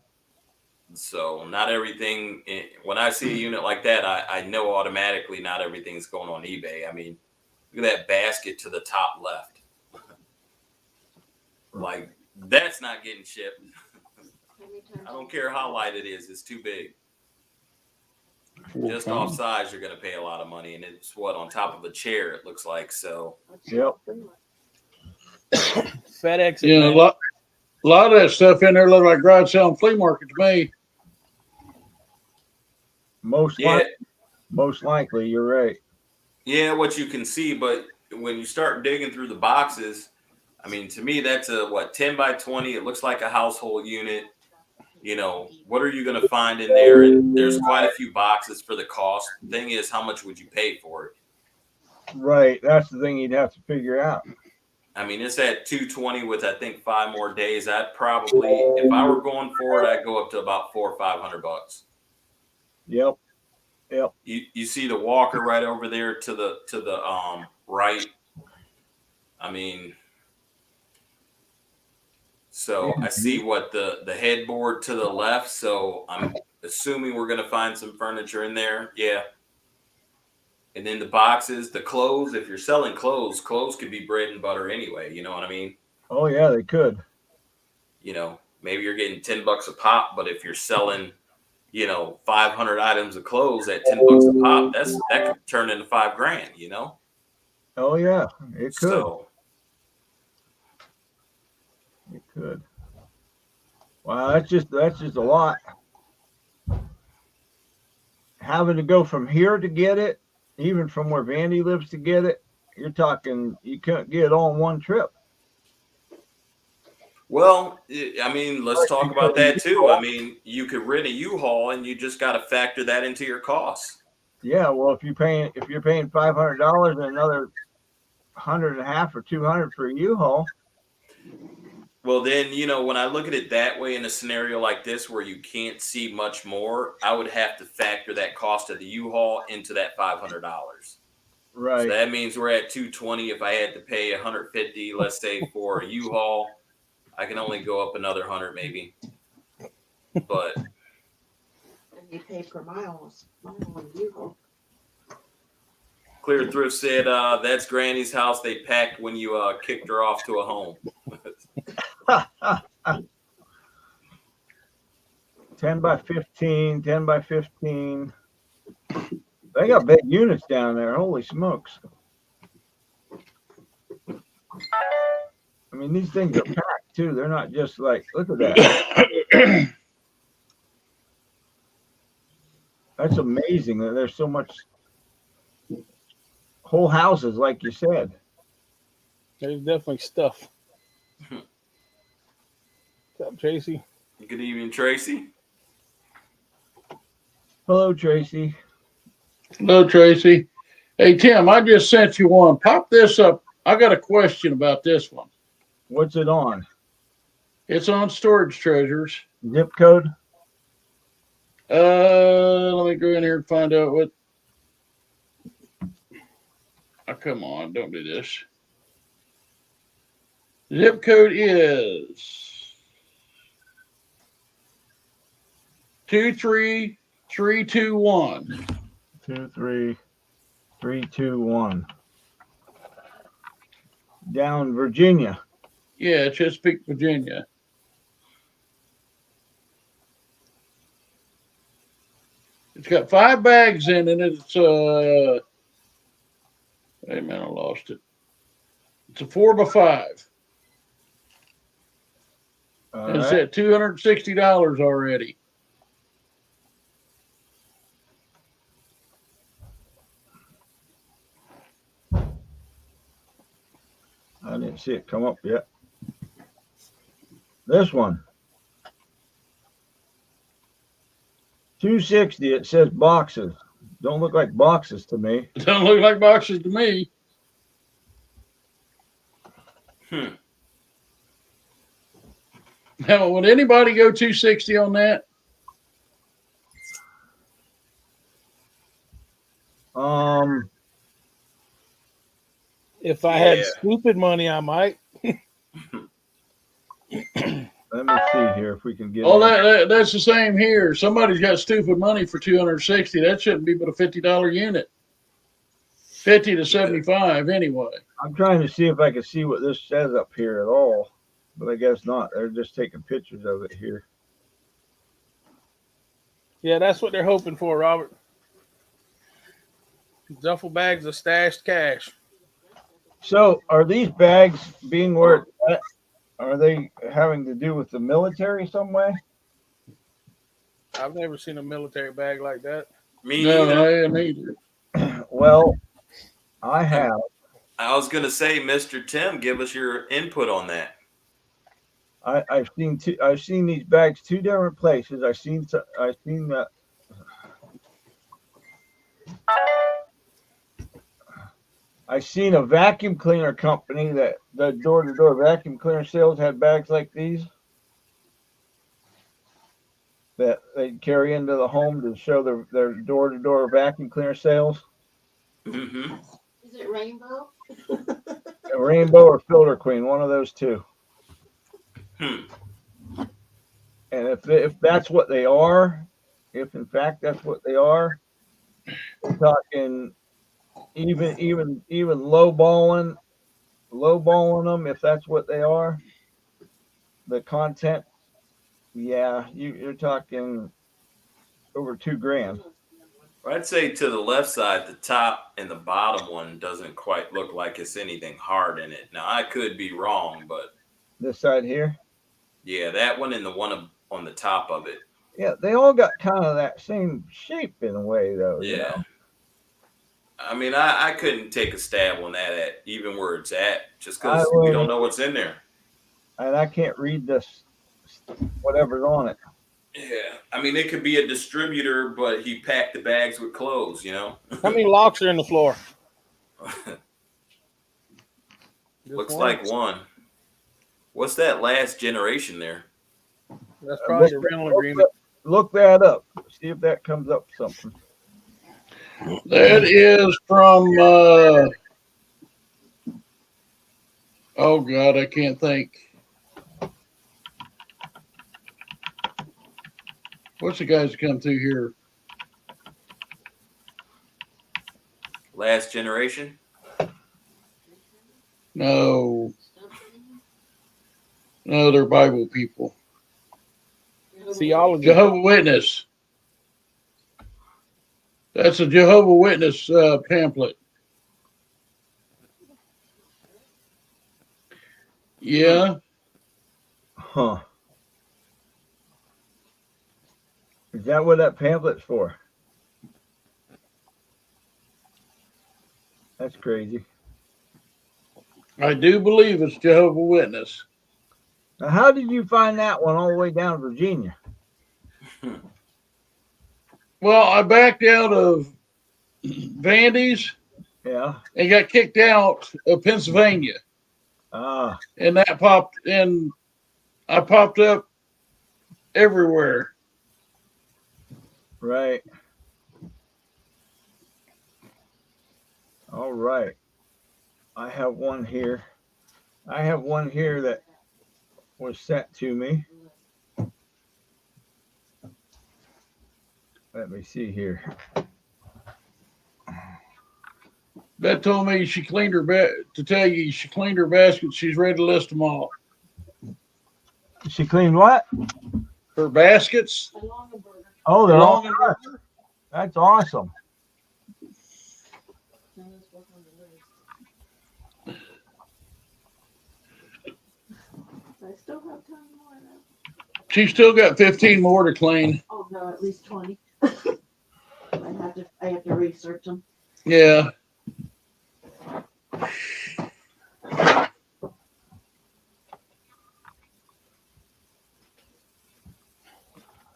So not everything. When I see a unit like that, I know automatically not everything's going on eBay. I mean, look at that basket to the top left. Like that's not getting shipped. I don't care how light it is; it's too big. Just off size, you're going to pay a lot of money, and it's what on top of a chair. It looks like so. Yep. FedEx. Yeah, a lot of that stuff in there look like garage sale and flea market to me. Most likely, you're right. Yeah, what you can see, but when you start digging through the boxes, I mean, to me, that's a 10 by 20. It looks like a household unit. You know, what are you going to find in there? And there's quite a few boxes for the cost. The thing is, how much would you pay for it? Right. That's the thing you'd have to figure out. I mean, it's at 220 with, I think, 5 more days. I'd probably, if I were going for it, I'd go up to about $400 or $500. Yep. Yep. You see the walker right over there to the right. I mean, so I see what the headboard to the left. So I'm assuming we're gonna find some furniture in there. Yeah. And then the boxes, the clothes. If you're selling clothes could be bread and butter anyway. You know what I mean? Oh yeah, they could. You know, maybe you're getting $10 a pop, but if you're selling, 500 items of clothes at $10 a pop, that could turn into $5,000. You know? Oh yeah, it could. So, it could. Wow, that's just a lot. Having to go from here to get it, even from where Vandy lives to get it, you're talking you couldn't get it all in one trip. well, I mean, let's talk about that too. I mean, you could rent a U-Haul, and you just got to factor that into your costs. Yeah, well, if you're paying $500 and another $150 or $200 for a U-Haul. Well, then, when I look at it that way in a scenario like this where you can't see much more, I would have to factor that cost of the U-Haul into that $500. Right. So that means we're at $220. If I had to pay $150, let's say for a U-Haul, I can only go up another $100 maybe. But And you pay per mile on U-Haul. Clear Thrift said that's Granny's house they packed when you kicked her off to a home. 10 by 15, 10 by 15. They got big units down there. Holy smokes. I mean, these things are packed too. They're not just like, look at that. That's amazing that there's so much. Whole houses, like you said. There's definitely stuff. What's up, Tracy? Good evening, Tracy. Hello, Tracy. Hello, Tracy. Hey, Tim, I just sent you one. Pop this up. I got a question about this one. What's it on? It's on Storage Treasures. Zip code? Let me go in here and find out what. Oh, come on, don't do this. Zip code is 23321. 23321. Down Virginia. Yeah, Chesapeake, Virginia. It's got 5 bags in it. It's wait a minute, I lost it. It's a 4x5. And it's at $260 already. I didn't see it come up yet. This one. 260. It says boxes. Don't look like boxes to me. It doesn't look like boxes to me. Now, would anybody go 260 on that? If I had Yeah. stupid money, I might. Let me see here if we can get. Oh, in. that's the same here. Somebody's got stupid money for 260. That shouldn't be but a $50 unit. 50 to 75 anyway. I'm trying to see if I can see what this says up here at all, but I guess not. They're just taking pictures of it here. Yeah, that's what they're hoping for, Robert. Duffel bags of stashed cash. So, are these bags being where it's at? Are they having to do with the military some way? I've never seen a military bag like that. Me No, neither. I ain't either. Well, I have. I was gonna say, Mr. Tim, give us your input on that. I've seen two. I've seen these bags two different places. I've seen that. I've seen a vacuum cleaner company that the door-to-door vacuum cleaner sales had bags like these that they carry into the home to show their door-to-door vacuum cleaner sales. Mm-hmm. Is it rainbow? A Rainbow or Filter Queen, one of those two. Hmm. And if that's what they are, if in fact that's what they are, we're talking even lowballing them. If that's what they are, the content, yeah, you're talking over $2,000. I'd say to the left side, the top and the bottom one doesn't quite look like it's anything hard in it. Now, I could be wrong, but This side here, yeah, that one and the one on the top of it. yeah, they all got kind of that same shape in a way, though. Yeah. You know? I mean, I couldn't take a stab on that at even where it's at, just because I we would- don't know what's in there. And I can't read this, whatever's on it. Yeah, I mean, it could be a distributor, but he packed the bags with clothes, you know? How many locks are in the floor? Just Looks one? like one. What's that last generation there? That's probably the rental agreement. Look that up. See if that comes up something. That is from, oh God, I can't think. What's the guys that come through here? Last generation? No, they're Bible people. Theology. Jehovah Witness. That's a Jehovah Witness pamphlet. Yeah. Huh. Is that what that pamphlet's for? That's crazy. I do believe it's Jehovah Witness. Now, how did you find that one all the way down in Virginia? Well, I backed out of Vandy's Yeah. and got kicked out of Pennsylvania. Ah, And that popped in. I popped up everywhere. right. All right. I have one here. I have one here that was sent to me. Let me see here. Beth told me she cleaned her to tell you she cleaned her basket. She's ready to list them all. She cleaned what? Her baskets. Oh, they're all Long done. That's awesome. I still have time more now. She's still got 15 more to clean. Oh no, at least 20. I have to research them. Yeah.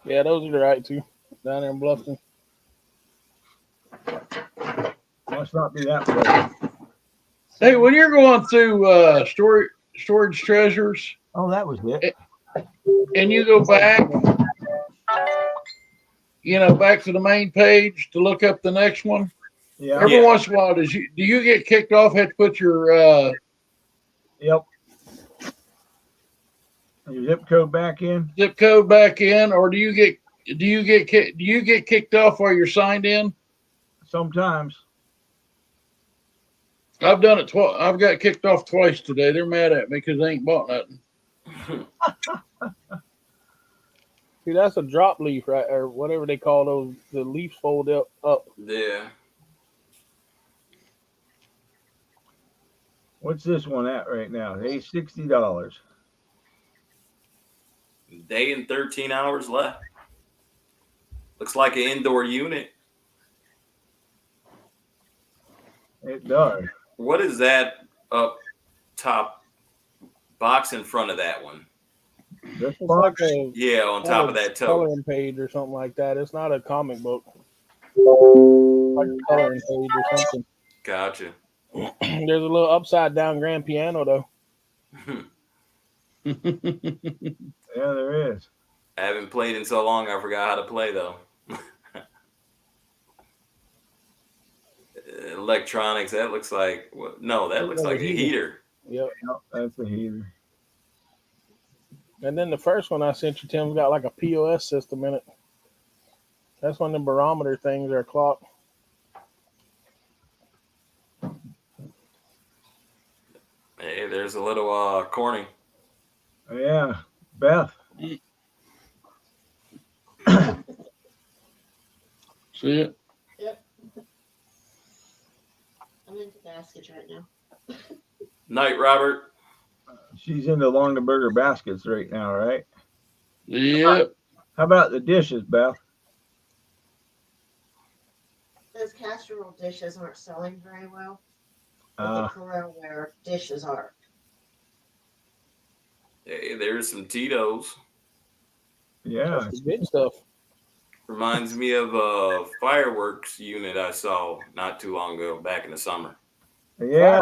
Yeah, those are the right two. Down there in Bluffton. Must not be that way. Hey, when you're going through storage treasures Oh, that was it. and you go back, back to the main page to look up the next one, Yeah. Every once in a while, do you get kicked off? Have to put your Yep. Your zip code back in. zip code back in, or do you get kicked off while you're signed in? Sometimes. I've done it twice. I've got kicked off twice today. They're mad at me because they ain't bought nothing. See, that's a drop leaf, right, or whatever they call those. The leaves fold up. Yeah. What's this one at right now? Hey, $60. Day and 13 hours left. Looks like an indoor unit. It does. What is that up top box in front of that one? This It's box. like a Yeah, on top of that tote. coloring page or something like that. It's not a comic book. Like a coloring page or something. Gotcha. There's a little upside down grand piano though. Yeah, there is. I haven't played in so long, I forgot how to play though. Electronics, that looks like that looks like a heater. Yep. Yep, that's a heater. And then the first one I sent you, Tim's got like a POS system in it. That's one of the barometer things or a clock. Hey, there's a little Corning. Yeah, Beth. See it? Yep. I'm into baskets right now. Night, Robert. She's into Longaberger baskets right now, right? Yep. How about the dishes, Beth? Those casserole dishes aren't selling very well. But the Corellware dishes are. Hey, there's some Tito's. Yeah. That's the good stuff. Reminds me of a fireworks unit I saw not too long ago, back in the summer. Yeah.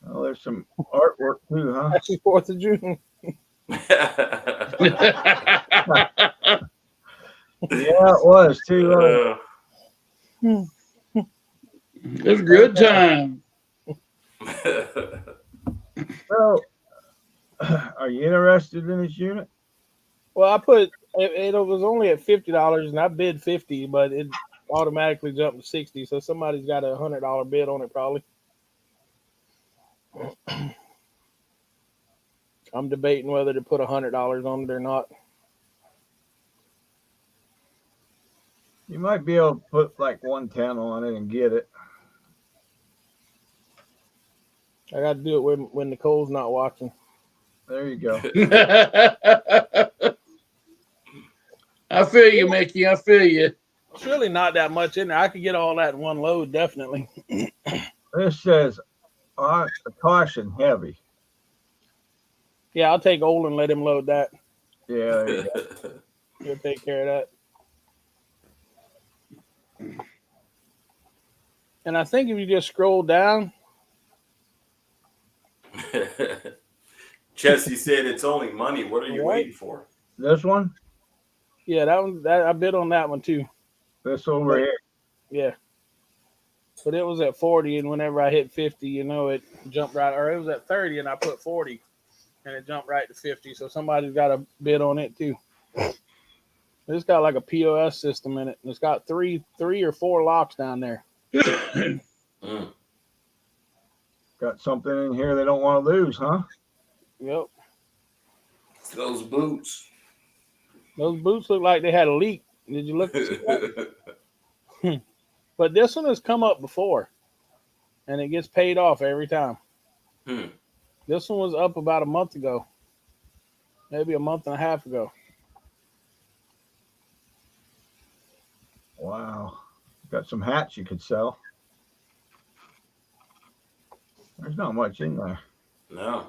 Well, there's some artwork too, huh? Happy 4th of June. Yeah, it was too. It's a good time. So, are you interested in this unit? Well, I put it was only at $50 and I bid 50, but it automatically jumped to 60. So somebody's got a $100 bid on it probably. I'm debating whether to put $100 on it or not. You might be able to put like 110 on it and get it. I got to do it when Nicole's not watching. There you go. I feel you, Mickey. I feel you. It's really not that much in there. I could get all that in one load, definitely. This says caution heavy. Yeah, I'll take Olin and let him load that. Yeah, there you go. He'll take care of that. And I think if you just scroll down, Jesse said it's only money. What are you waiting for? This one? yeah, that I bid on that one too. This over here. Yeah. But it was at 40, and whenever I hit 50, it jumped right, or it was at 30, and I put 40, and it jumped right to 50. So somebody's got a bid on it too. It's got like a POS system in it, and it's got three or four locks down there. Got something in here they don't want to lose, huh? Yep. Those boots. Those boots look like they had a leak. Did you look to see that? But this one has come up before, and it gets paid off every time. This one was up about a month ago, maybe a month and a half ago. Wow. Got some hats you could sell. There's not much in there. No.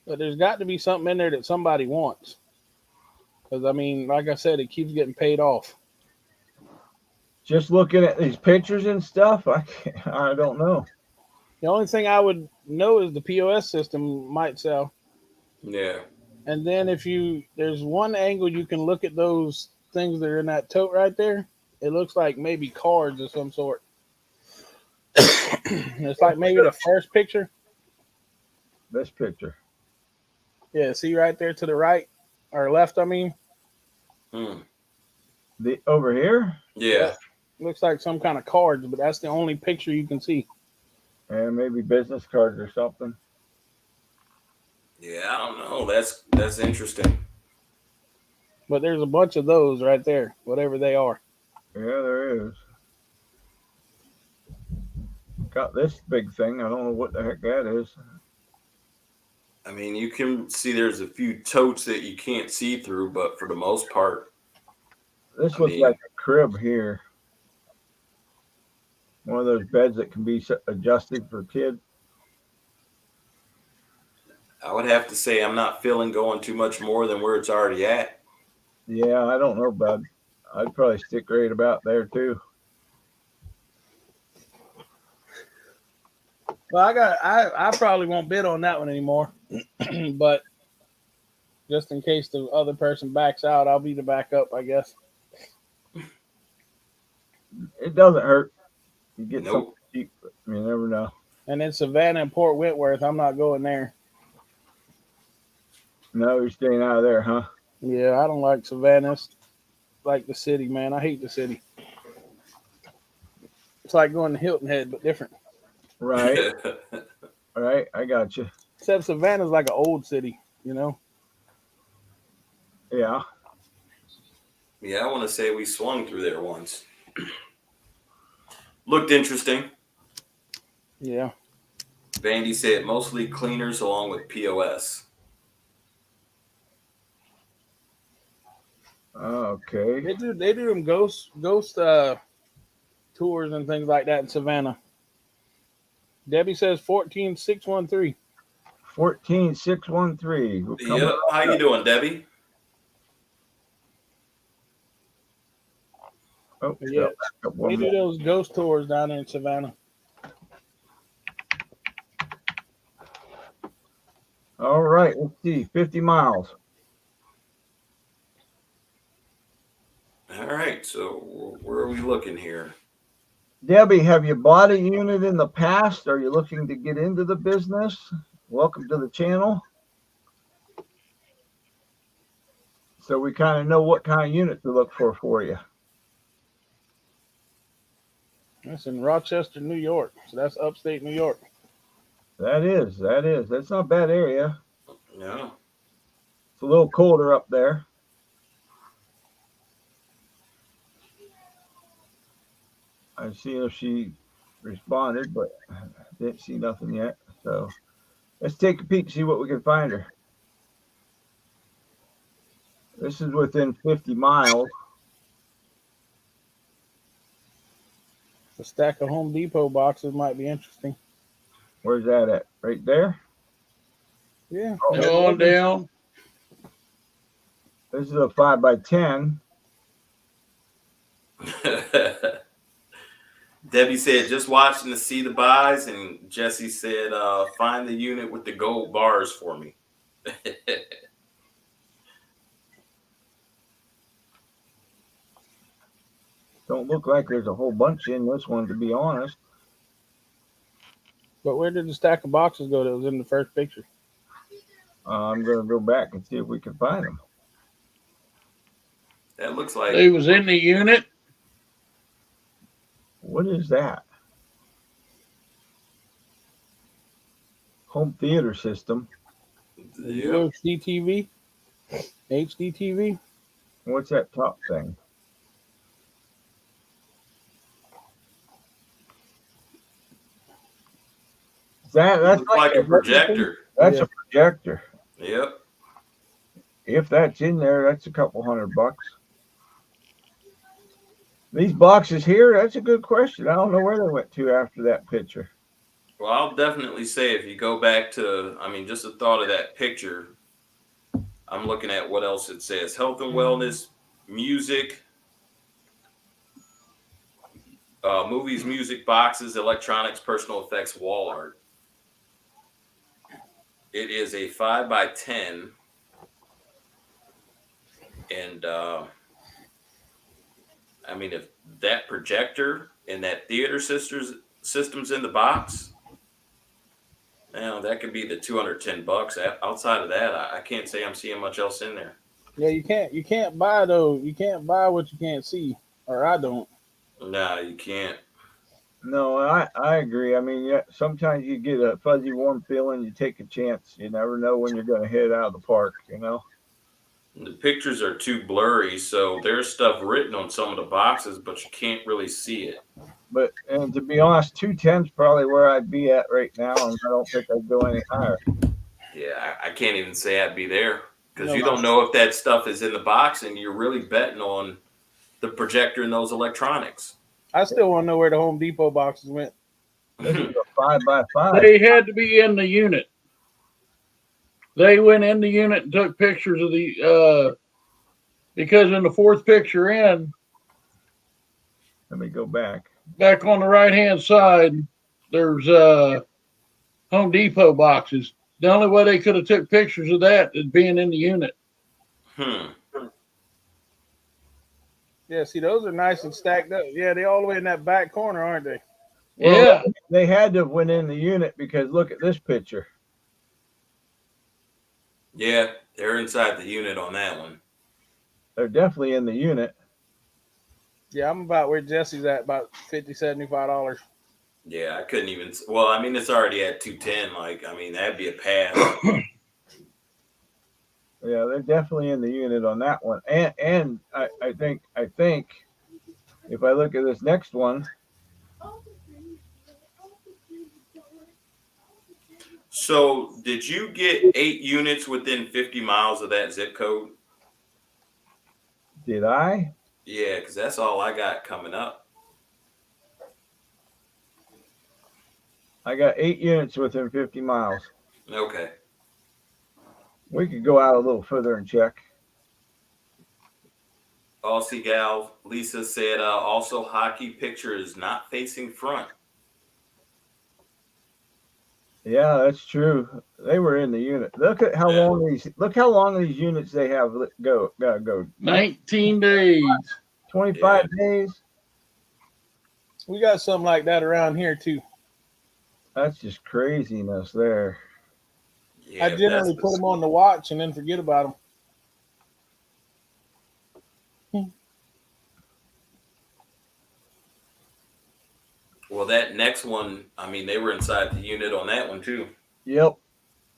But there's got to be something in there that somebody wants. Because, I mean, like I said, it keeps getting paid off. Just looking at these pictures and stuff, I don't know. The only thing I would know is the POS system might sell. Yeah. And then there's one angle you can look at those things that are in that tote right there. It looks like maybe cards of some sort. It's like maybe the first picture. This picture. Yeah, see right there to the right or left, I mean. The over here? Yeah. Looks like some kind of cards, but that's the only picture you can see. And maybe business cards or something. Yeah, I don't know. That's interesting. But there's a bunch of those right there, whatever they are. Yeah, there is. Got this big thing. I don't know what the heck that is. I mean, you can see there's a few totes that you can't see through, but for the most part, This looks like a crib here. One of those beds that can be adjusted for kids. I would have to say I'm not feeling going too much more than where it's already at. Yeah, I don't know, bud. I'd probably stick right about there too. Well, I probably won't bid on that one anymore. But just in case the other person backs out, I'll be the backup, I guess. It doesn't hurt. You get something Nope. cheap, but you never know. And in Savannah and Port Wentworth, I'm not going there. No, you're staying out of there, huh? Yeah, I don't like Savannah. It's like the city, man. I hate the city. It's like going to Hilton Head, but different. Right. All right, I got you. Except Savannah's like an old city, you know? Yeah. Yeah, I want to say we swung through there once. Looked interesting. Yeah. Vandy said mostly cleaners along with POS. Okay. They do them ghost tours and things like that in Savannah. Debbie says 14613. 14613. Yep. How you doing, Debbie? Oh, Yeah. They do those ghost tours down there in Savannah. All right, let's see. 50 miles. All right. So where are we looking here? Debbie, have you bought a unit in the past? Are you looking to get into the business? Welcome to the channel. So we kind of know what kind of unit to look for you. That's in Rochester, New York. So that's upstate New York. That is. That's not a bad area. No. It's a little colder up there. I see if she responded, but I didn't see nothing yet. So let's take a peek, see what we can find her. This is within 50 miles. A stack of Home Depot boxes might be interesting. Where's that at? Right there? Yeah. Go on down. This is a 5x10. Debbie said, just watching to see the buys. And Jesse said, find the unit with the gold bars for me. Don't look like there's a whole bunch in this one, to be honest. But where did the stack of boxes go that was in the first picture? I'm going to go back and see if we can find them. That looks like They was in the unit. What is that? Home theater system. Yep. HDTV? HDTV? What's that top thing? That's looks like a projector. That's Yeah. a projector. Yep. If that's in there, that's a couple $100. These boxes here, that's a good question. I don't know where they went to after that picture. Well, I'll definitely say if you go back to, I mean, just the thought of that picture, I'm looking at what else it says. Health and wellness, music, movies, music, boxes, electronics, personal effects, wall art. It is a 5x10. And I I mean, if that projector and that theater systems in the box, that could be the $210. Outside of that, I can't say I'm seeing much else in there. Yeah, you can't buy those. You can't buy what you can't see, or I don't. No, you can't. No, I agree. I mean, yeah, sometimes you get a fuzzy warm feeling. You take a chance. You never know when you're going to head out of the park. The pictures are too blurry, so there's stuff written on some of the boxes, but you can't really see it. And to be honest, 210's probably where I'd be at right now, and I don't think I'd go any higher. Yeah, I can't even say I'd be there because No, you don't know if that stuff is in the box, and you're really betting on the projector and those electronics. I still want to know where the Home Depot boxes went. This is a 5x5. They had to be in the unit. They went in the unit and took pictures of the because in the fourth picture in, Let me go back. back on the right hand side, there's Home Depot boxes. The only way they could have took pictures of that is being in the unit. Yeah, see, those are nice and stacked up. Yeah, they all the way in that back corner, aren't they? Well, Yeah. they had to have went in the unit because look at this picture. Yeah, they're inside the unit on that one. They're definitely in the unit. Yeah, I'm about where Jesse's at, about $50, $75. Yeah, I couldn't even. Well, I mean, it's already at 210. Like, I mean, that'd be a pass. Yeah, they're definitely in the unit on that one. And I think if I look at this next one, So, did you get 8 units within 50 miles of that zip code? did I? Yeah, because that's all I got coming up. I got 8 units within 50 miles. Okay. We could go out a little further and check. Aussie gal Lisa said also hockey picture is not facing front. Yeah, that's true. They were in the unit. Look at how long these units they have gotta go. 19 days. 25 days. We got something like that around here too. That's just craziness there. Yeah, I generally put them on the watch and then forget about them. Well, that next one, I mean, they were inside the unit on that one too. Yep.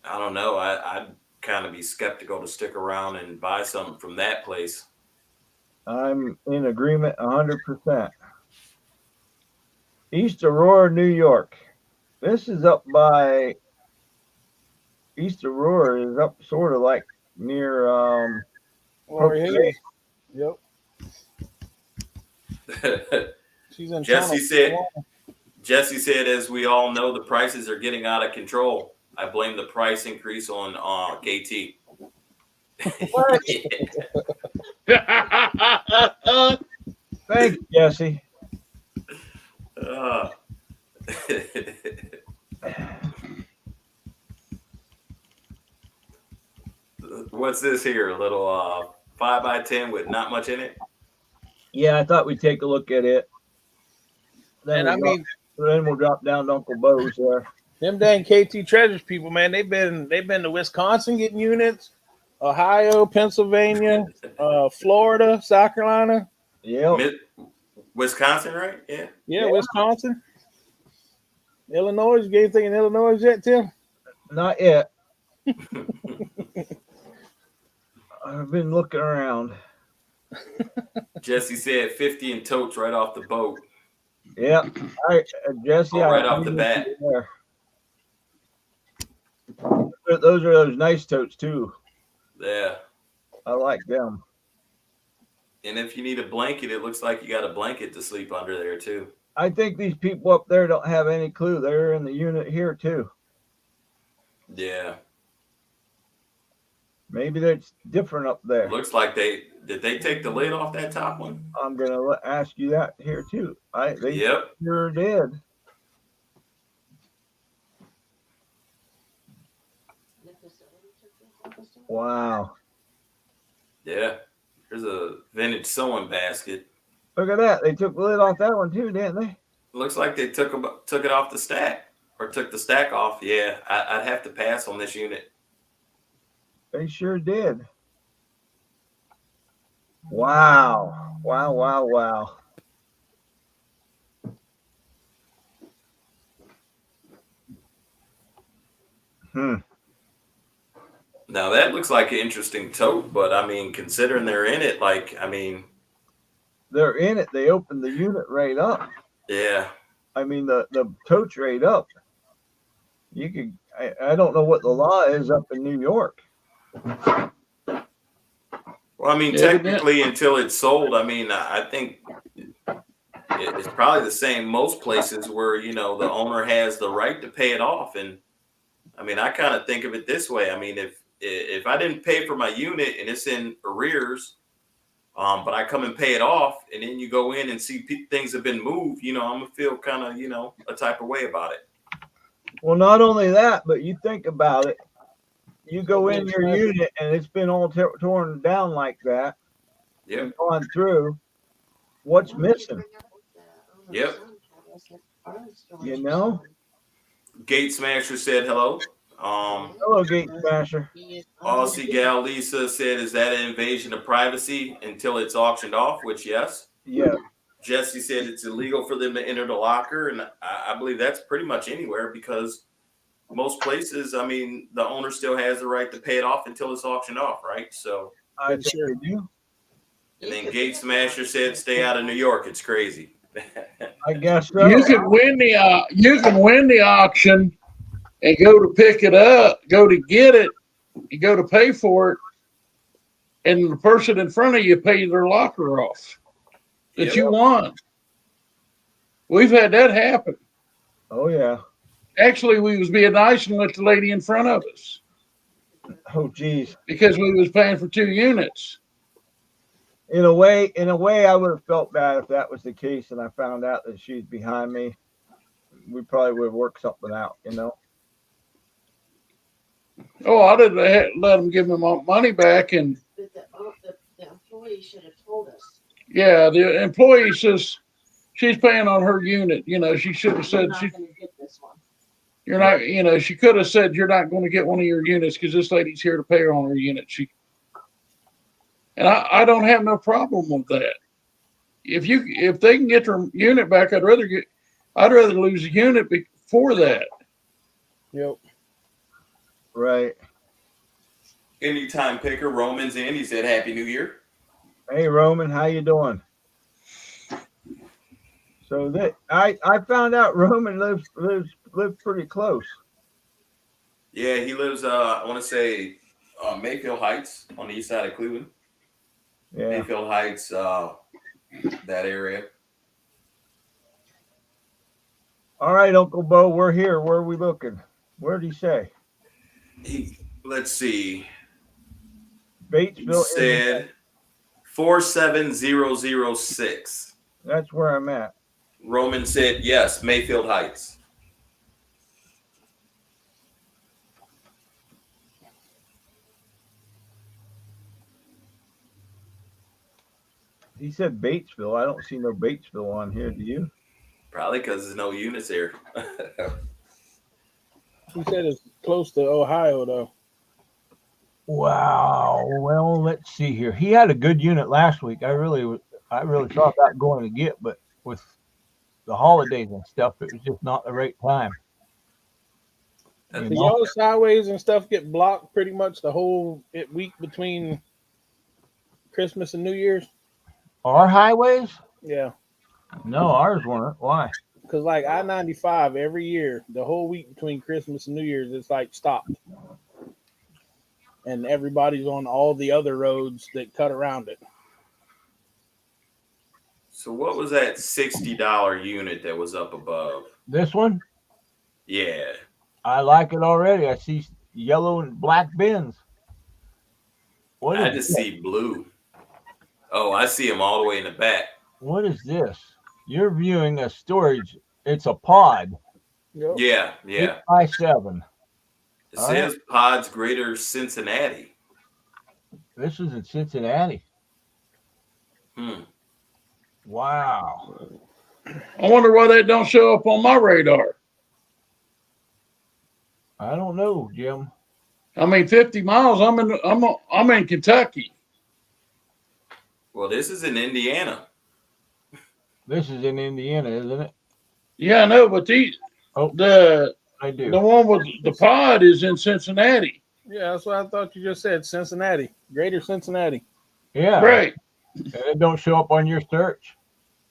I don't know. I'd kind of be skeptical to stick around and buy something from that place. I'm in agreement 100%. East Aurora, New York. This is up by East Aurora is up sort of like near Lori Hayes. Yep. She's in Jesse said, as we all know, the prices are getting out of control. I blame the price increase on KT. What? Thanks, Jesse. What's this here? A little 5x10 with not much in it? Yeah, I thought we'd take a look at it. Then we'll drop down to Uncle Bo's there. Them dang KT Treasures people, man, they've been to Wisconsin getting units, Ohio, Pennsylvania, Florida, South Carolina. Yeah. Wisconsin, right? Yeah. Yeah, Wisconsin. Illinois. You ain't thinking Illinois yet, Tim? Not yet. I've been looking around. Jesse said 50 in totes right off the boat. Yeah. All right, Jesse. Right off the bat. Those are those nice totes too. Yeah. I like them. And if you need a blanket, it looks like you got a blanket to sleep under there too. I think these people up there don't have any clue. They're in the unit here too. Yeah. Maybe that's different up there. Looks like did they take the lid off that top one? I'm gonna ask you that here too. They sure did. Wow. Yeah. There's a vintage sewing basket. Look at that. They took the lid off that one too, didn't they? Looks like they took it off the stack or took the stack off. Yeah, I'd have to pass on this unit. They sure did. Wow. Wow, wow, wow. Now that looks like an interesting tote, but I mean, considering they're in it, like, I mean, they're in it. They opened the unit right up. Yeah. I mean, the tote's right up. You could. I don't know what the law is up in New York. Well, I mean, technically, until it's sold, I mean, I think it's probably the same most places where, you know, the owner has the right to pay it off. And I mean, I kind of think of it this way. I mean, if I didn't pay for my unit and it's in arrears, but I come and pay it off, and then you go in and see things have been moved, you know, I'm gonna feel kind of, you know, a type of way about it. Well, not only that, but you think about it. You go in your unit and it's been all torn down like that. Yeah. Gone through. What's missing? Yep. You know? Gate Smasher said hello. Hello, Gate Smasher. Aussie Gal Lisa said, "Is that an invasion of privacy until it's auctioned off?" Which, yes. Yeah. Jesse said it's illegal for them to enter the locker, and I believe that's pretty much anywhere because most places, I mean, the owner still has the right to pay it off until it's auctioned off, right? So I think they do. And then Gate Smasher said, "Stay out of New York. It's crazy." I guess so. You can win the auction and go to pick it up, go to get it, you go to pay for it, and the person in front of you pays their locker off that you won. We've had that happen. Oh yeah. Actually, we was being nice and let the lady in front of us. Oh geez. Because we was paying for 2 units. In a way, I would have felt bad if that was the case, and I found out that she's behind me. We probably would have worked something out, you know. Oh, I didn't let them give me my money back, and But the employee should have told us. yeah, the employee says she's paying on her unit. You know, she should have said You're not going to get this one. you're not. You know, she could have said you're not going to get one of your units because this lady's here to pay her on her unit. And I don't have no problem with that. If they can get their unit back, I'd rather lose a unit before that. Yep. Right. Anytime picker, Roman's in. He said, "Happy New Year." Hey Roman, how you doing? So that I found out Roman lives pretty close. Yeah, he lives. I want to say Mayfield Heights on the east side of Cleveland. Yeah. Mayfield Heights, that area. All right, Uncle Bo, we're here. Where are we looking? Where did he say? Let's see. Batesville. He said 47006. That's where I'm at. Roman said yes, Mayfield Heights. He said Batesville. I don't see no Batesville on here. Do you? Probably because there's no units here. He said it's close to Ohio, though. Wow. Well, let's see here. He had a good unit last week. I really thought about going to get, but with the holidays and stuff, it was just not the right time. So y'all's highways and stuff get blocked pretty much the whole week between Christmas and New Year's? Our highways? Yeah. No, ours weren't. Why? Because like I-95 every year, the whole week between Christmas and New Year's, it's like stopped. And everybody's on all the other roads that cut around it. So what was that $60 unit that was up above? This one? Yeah. I like it already. I see yellow and black bins. I just see blue. Oh, I see them all the way in the back. What is this? You're viewing a storage. It's a pod. Yep. Yeah. 8x7. It says Pods Greater Cincinnati. This is in Cincinnati. Wow. I wonder why that don't show up on my radar. I don't know, Jim. I mean, 50 miles. I'm in Kentucky. Well, this is in Indiana. This is in Indiana, isn't it? Yeah, I know, but Oh, the I do. the one with the pod is in Cincinnati. Yeah, that's what I thought you just said. Cincinnati, Greater Cincinnati. Yeah. Right. And it don't show up on your search.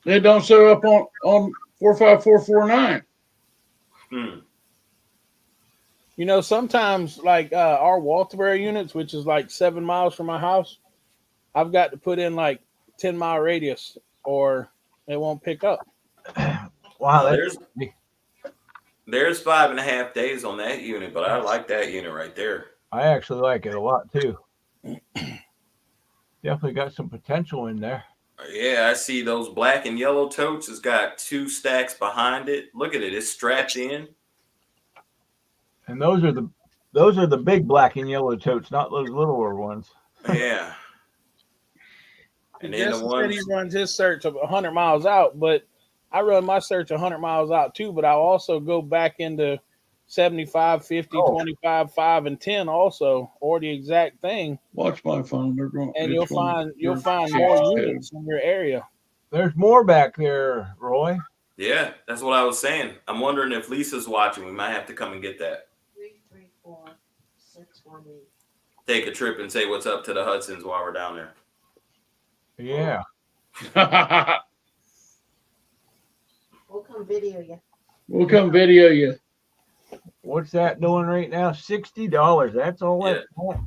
It don't show up on 45449. Hmm. You know, sometimes like our Walterboro units, which is like 7 miles from my house, I've got to put in like 10-mile radius, or it won't pick up. Wow, Now, that's there's 5.5 days on that unit, but I like that unit right there. I actually like it a lot too. Definitely got some potential in there. Yeah, I see those black and yellow totes. It's got 2 stacks behind it. Look at it. It's strapped in. And those are the big black and yellow totes, not those littler ones. Yeah. And then the Jesse said he ones. runs his search of 100 miles out, but I run my search 100 miles out too, but I'll also go back into 75, 50, 25, 5, and 10 also, or the exact thing. Watch my phone. They're going. And you'll find more code. units in your area. There's more back there, Roy. Yeah, that's what I was saying. I'm wondering if Lisa's watching. We might have to come and get that. 334-618. Take a trip and say what's up to the Hudsons while we're down there. Yeah. We'll come video you. We'll come video you. What's that doing right now? $60. That's all Yeah. that.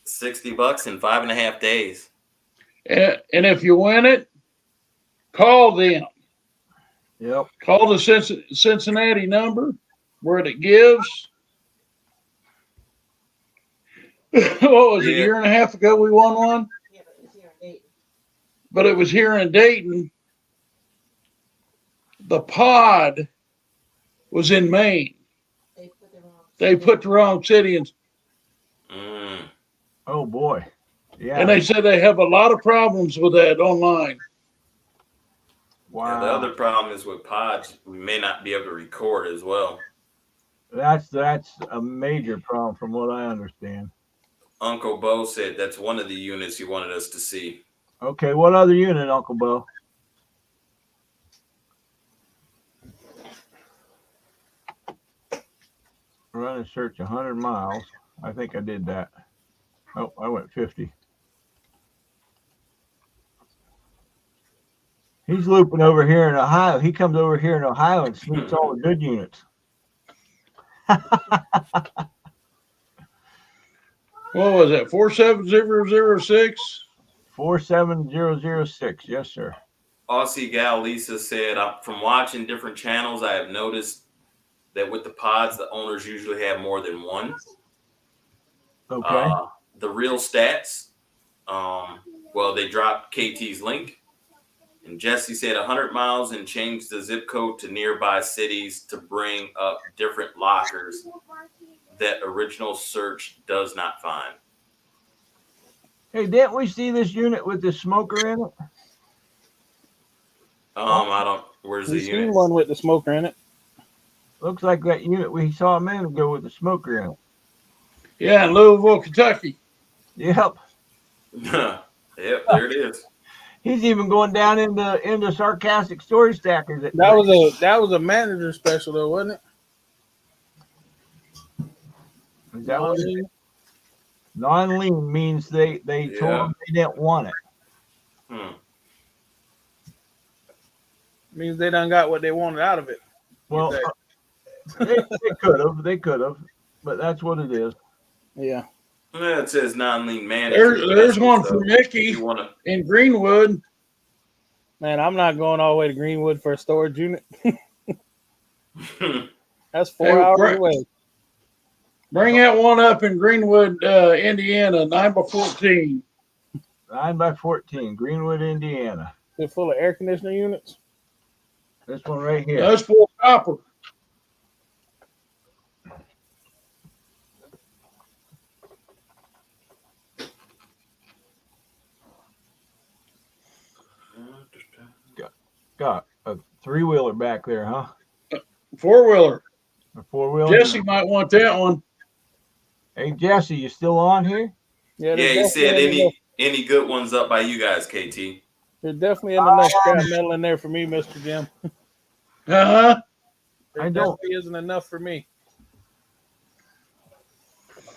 $60 in 5.5 days. And if you win it, call them. Yep. Call the Cincinnati number where it gives. What was it, a year and a half ago we won one? Yeah, but it's here in Dayton. But it was here in Dayton. The pod was in Maine. They put the wrong city in. Oh boy. Yeah. And they said they have a lot of problems with that online. Wow. Yeah, the other problem is with pods, we may not be able to record as well. That's a major problem from what I understand. Uncle Bo said that's one of the units he wanted us to see. Okay, what other unit, Uncle Bo? Run and search 100 miles. I think I did that. Oh, I went 50. He's looping over here in Ohio. He comes over here in Ohio and snoops all the good units. What was that? 47006? 47006. Yes, sir. Aussie gal Lisa said, from watching different channels, I have noticed that with the pods, the owners usually have more than one. Okay. The real stats, well, they dropped KT's link. And Jesse said 100 miles and changed the zip code to nearby cities to bring up different lockers that original search does not find. Hey, didn't we see this unit with the smoker in it? Where's the We've unit? seen one with the smoker in it. Looks like that unit we saw a minute ago with the smoker in it. Yeah, in Louisville, Kentucky. Yep. Yep, there it is. He's even going down into sarcastic story stackers. That was a manager special though, wasn't it? Is that what it is? Non-lean means they told them they didn't want it. Means they done got what they wanted out of it. Well, they could have, but that's what it is. Yeah. Yeah, it says non-lean manager. There's one for Mickey in Greenwood. Man, I'm not going all the way to Greenwood for a storage unit. That's 4 hours away. Bring that one up in Greenwood, Indiana, 9x14. 9x14, Greenwood, Indiana. Is it full of air conditioner units? This one right here. That's full copper. got? A 3-wheeler back there, huh? 4-wheeler. A 4-wheeler? Jesse might want that one. Hey, Jesse, you still on here? Yeah, Yeah, he said any good ones up by you guys, KT. There's definitely isn't enough scrap metal in there for me, Mr. Jim. Uh-huh. There I don't- definitely isn't enough for me.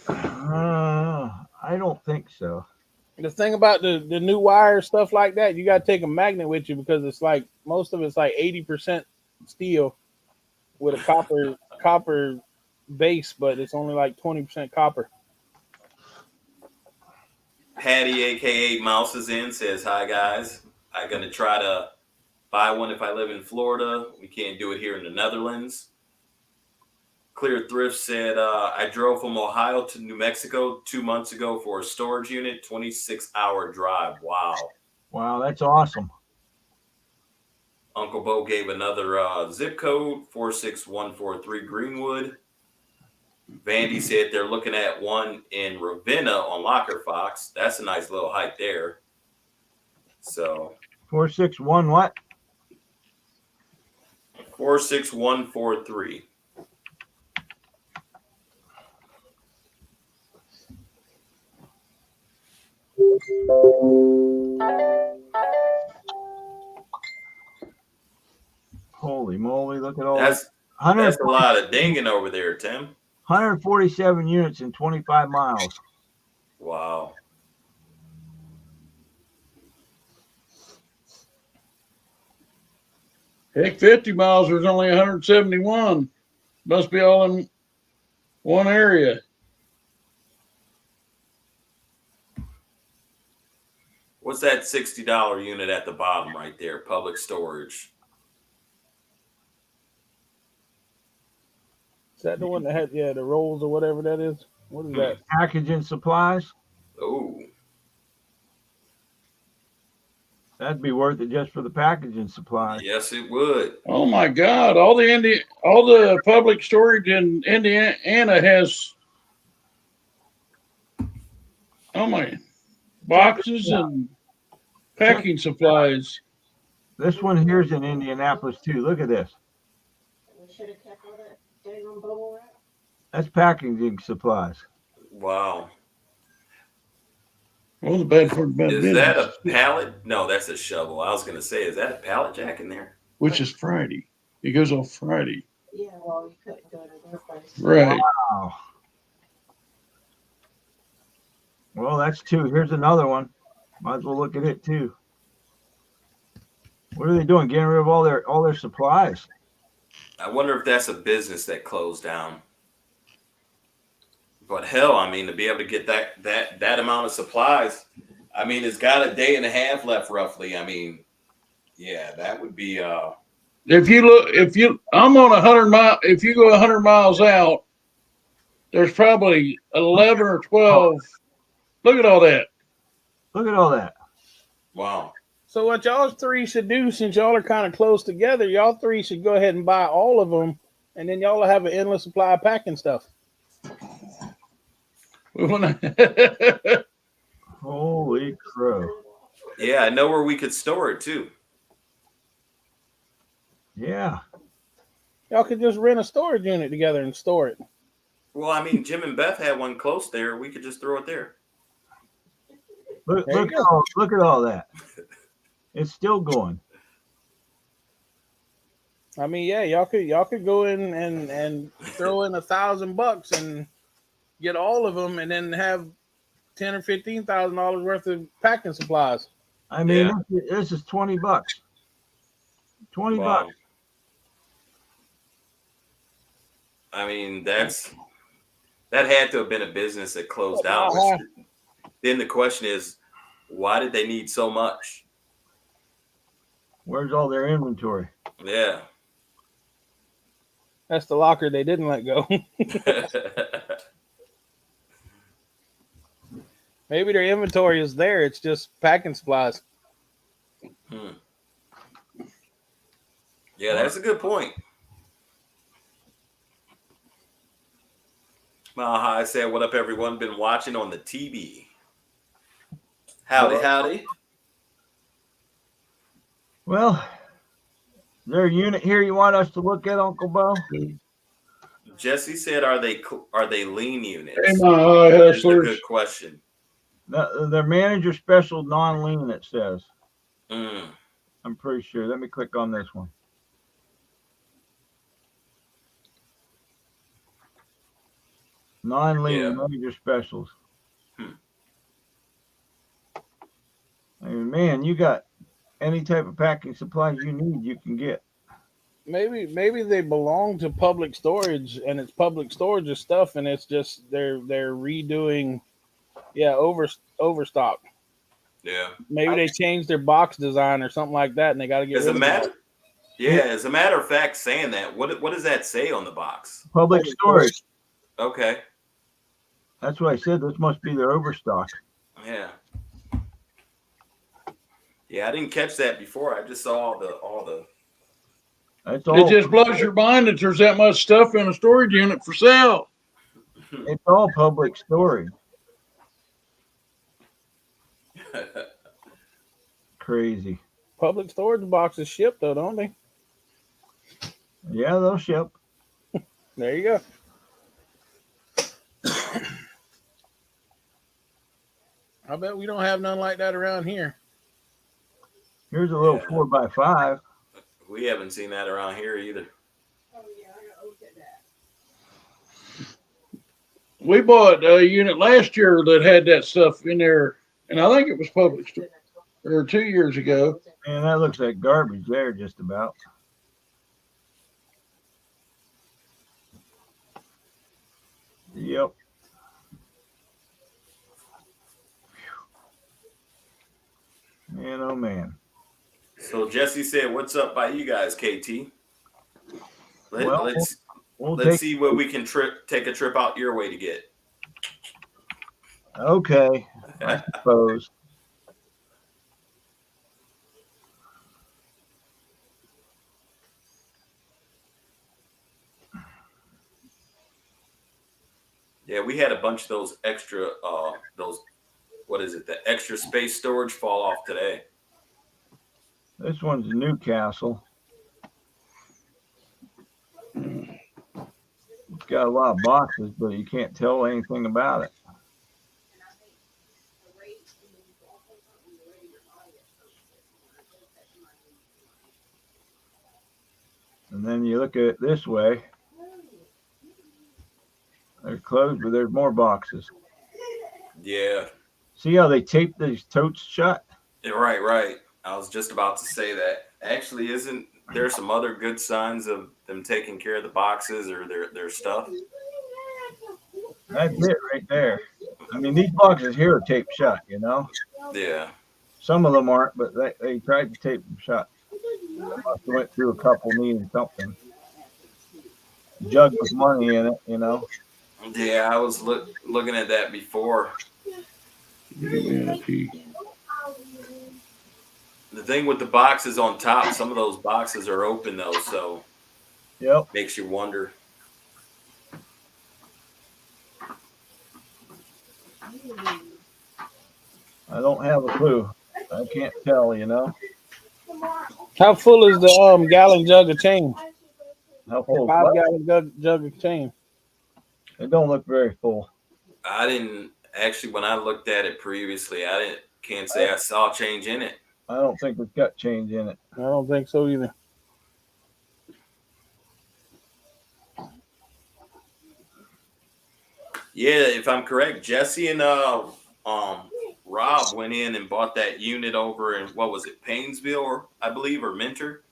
I don't think so. The thing about the new wire stuff like that, you got to take a magnet with you because it's like most of it's like 80% steel with a copper base, but it's only like 20% copper. Patty, aka Mouse, is in. Says hi guys. I'm gonna try to buy one if I live in Florida. We can't do it here in the Netherlands. Clear Thrift said, I drove from Ohio to New Mexico 2 months ago for a storage unit, 26-hour drive. Wow. Wow, that's awesome. Uncle Bo gave another zip code, 46143 Greenwood. Vandy said they're looking at one in Ravenna on Locker Fox. That's a nice little hike there. So 461 what? 46143. Holy moly, look at all That's a lot of dinging over there, Tim. 147 units in 25 miles. Wow. Heck, 50 miles, there's only 171. Must be all in one area. What's that $60 unit at the bottom right there? Public storage. Is that the one that had the rolls or whatever that is? What is that? Packaging supplies. Oh. That'd be worth it just for the packaging supplies. Yes, it would. Oh my God! All the public storage in Indiana has, oh my, boxes and packing supplies. This one here's in Indianapolis too. Look at this. We should have kept all that dang on bubble wrap. That's packaging supplies. Wow. Well, the bad part about Is it that a pallet? No, that's a shovel. I was going to say, is that a pallet jack in there? which is Friday. It goes off Friday. Yeah, well, you couldn't go to their place. Right. Wow. Well, that's two. Here's another one. Might as well look at it too. What are they doing? Getting rid of all their supplies. I wonder if that's a business that closed down. But hell, I mean, to be able to get that amount of supplies, I mean, it's got a day and a half left roughly. I mean, yeah, that would be I'm on 100 mile. If you go 100 miles out, there's probably 11 or 12. Look at all that. Look at all that. wow. So what y'all three should do, since y'all are kind of close together, y'all three should go ahead and buy all of them, and then y'all will have an endless supply of packing stuff. Holy crow. Yeah, I know where we could store it too. Yeah. Y'all could just rent a storage unit together and store it. Well, I mean, Jim and Beth had one close there. We could just throw it there. Look There you look at all that. It's still going. I mean, yeah, y'all could go in and throw in $1,000 and get all of them, and then have $10,000 or $15,000 worth of packing supplies. I mean, Yeah. this is $20. $20. Wow. I mean, that had to have been a business that closed out. Then the question is, why did they need so much? Where's all their inventory? Yeah. That's the locker they didn't let go. Maybe their inventory is there. It's just packing supplies. Yeah, that's a good point. I said, what up, everyone? Been watching on the TV. Howdy, howdy. Well, there a unit here you want us to look at, Uncle Bo? Jesse said, "Are they lean units?" Hey, my That's a hustlers. good question. No, they're manager special non-lean, it says. Mm. I'm pretty sure. Let me click on this one. Non-lean Yeah. manager specials. Hmm. I mean, man, you got any type of packing supplies you need, you can get. Maybe they belong to public storage, and it's public storage of stuff, and it's just they're redoing, overstock. Yeah. Maybe they changed their box design or something like that, and they got to get As a rid of matter, it. as a matter of fact, saying that, what does that say on the box? Public storage. Okay. That's what I said. This must be their overstock. Yeah. Yeah, I didn't catch that before. I just saw all the. That's It all. just blows your mind that there's that much stuff in a storage unit for sale. It's all public storage. Crazy. Public storage boxes ship though, don't they? Yeah, they'll ship. There you go. I bet we don't have none like that around here. Here's a little 4x5. We haven't seen that around here either. We bought a unit last year that had that stuff in there, and I think it was public storage, or 2 years ago. Man, that looks like garbage there, just about. Yep. Man, oh man. So Jesse said, "What's up by you guys, KT? Let's We'll see what we can take a trip out your way to get." Okay, I suppose. Yeah, we had a bunch of those extra, what is it? The extra space storage fall off today. This one's Newcastle. It's got a lot of boxes, but you can't tell anything about it. And then you look at it this way. They're closed, but there's more boxes. Yeah. See how they tape these totes shut? Right. I was just about to say that. Actually, isn't there some other good signs of them taking care of the boxes or their stuff? That's it right there. I mean, these boxes here are taped shut, you know? Yeah. Some of them aren't, but they tried to tape them shut. Must have went through a couple needing something. Jug with money in it, you know? Yeah, I was looking at that before. The thing with the boxes on top, some of those boxes are open though, so Yep. makes you wonder. I don't have a clue. I can't tell, you know? How full is the gallon jug of change? How Or full? 5 gallon jug of change? It don't look very full. I didn't actually, when I looked at it previously, can't say I saw change in it. I don't think it's got change in it. I don't think so either. Yeah, if I'm correct, Jesse and Rob went in and bought that unit over in, what was it, Painesville, I believe, or Mentor.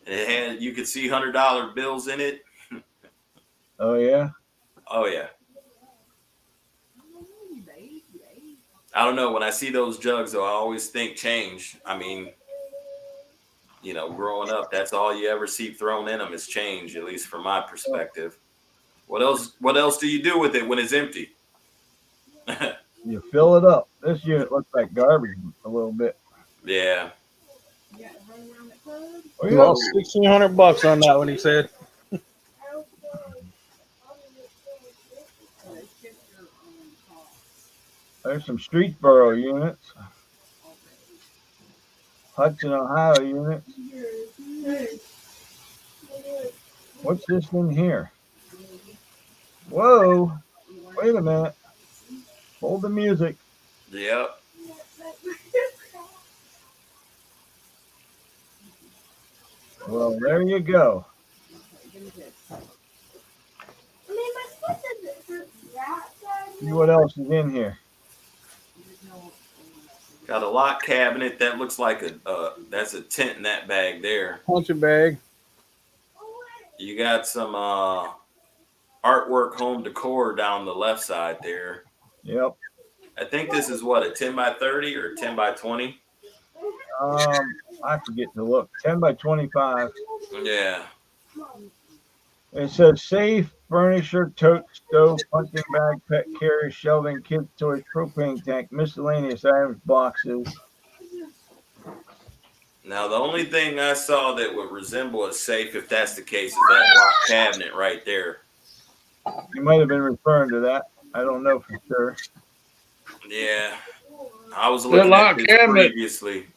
And you could see $100 bills in it. Oh yeah. Oh yeah. I don't know. When I see those jugs, though, I always think change. I mean, you know, growing up, that's all you ever see thrown in them is change, at least from my perspective. What else? What else do you do with it when it's empty? You fill it up. This unit looks like garbage a little bit. Yeah. Oh, He yeah. lost $1,600 on that one, he said. There's some Streetsboro units. Hudson, Ohio units. What's this in here? Whoa! Wait a minute. Hold the music. Yep. Well, there you go. See what else is in here. Got a lock cabinet that looks like that's a tent in that bag there. Punching bag. You got some artwork home decor down the left side there. Yep. I think this is what, a 10 by 30 or 10 by 20? I forget to look. 10 by 25. Yeah. It says safe, furniture, tote, stove, punching bag, pet carrier, shelving, kids' toys, propane tank, miscellaneous items, boxes. Now, the only thing I saw that would resemble a safe, if that's the case, is that lock cabinet right there. You might have been referring to that. I don't know for sure. Yeah. I was looking at this previously.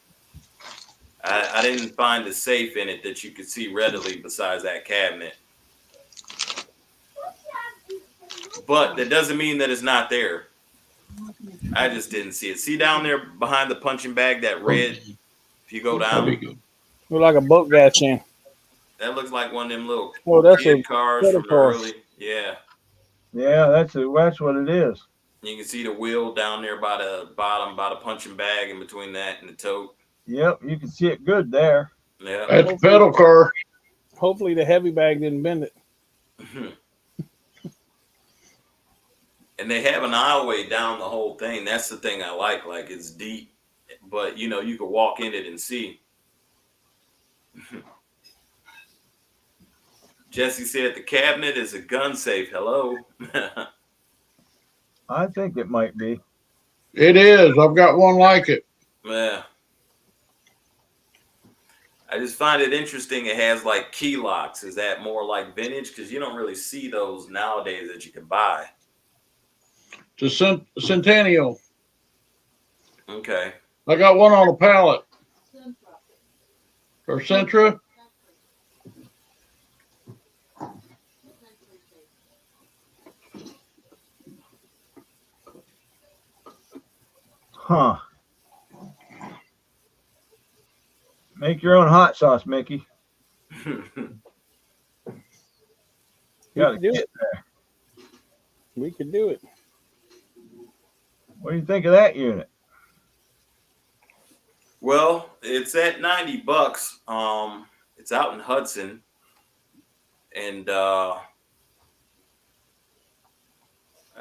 I didn't find a safe in it that you could see readily besides that cabinet. But that doesn't mean that it's not there. I just didn't see it. See down there behind the punching bag, that red, if you go down? Look like a boat gas can. That looks like one of them little that's kid cars from the early. Yeah. Yeah, that's what it is. You can see the wheel down there by the bottom, by the punching bag, in between that and the tote. Yep, you can see it good there. Yeah. That's a pedal car. Hopefully the heavy bag didn't bend it. And they have an aisleway down the whole thing. That's the thing I like. Like, it's deep, but you can walk in it and see. Jesse said the cabinet is a gun safe. Hello. I think it might be. It is. I've got one like it. Yeah. I just find it interesting. It has like key locks. Is that more like vintage? Because you don't really see those nowadays that you can buy. It's a Centennial. Okay. I got one on a pallet. Or Sentra. Huh. Make your own hot sauce, Mickey. We could do it. We could do it. What do you think of that unit? Well, it's at $90. It's out in Hudson, and I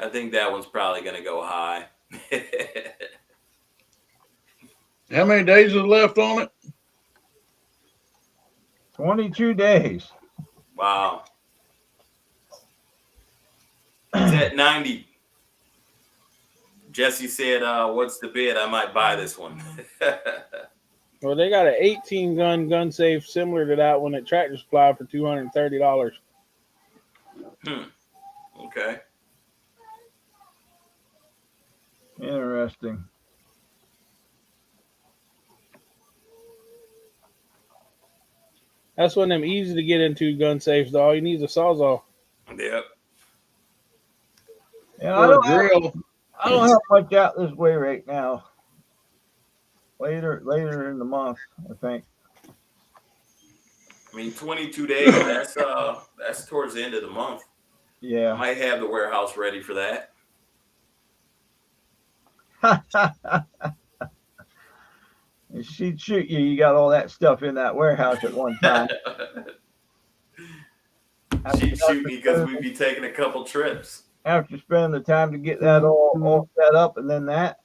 think that one's probably going to go high. How many days is left on it? 22 days. Wow. It's at 90. Jesse said, what's the bid? I might buy this one. Well, they got an 18 gun safe similar to that one at Tractor Supply for $230. Okay. Interesting. That's one of them easy to get into gun safes, though. All you need is a sawzall. Yep. Yeah, Or a drill. I don't have much out this way right now. Later in the month, I think. I mean, 22 days, that's towards the end of the month. Yeah. I might have the warehouse ready for that. If she'd shoot you, you got all that stuff in that warehouse at one time. She'd shoot me because we'd be taking a couple trips. After spending the time to get that all set up and then that.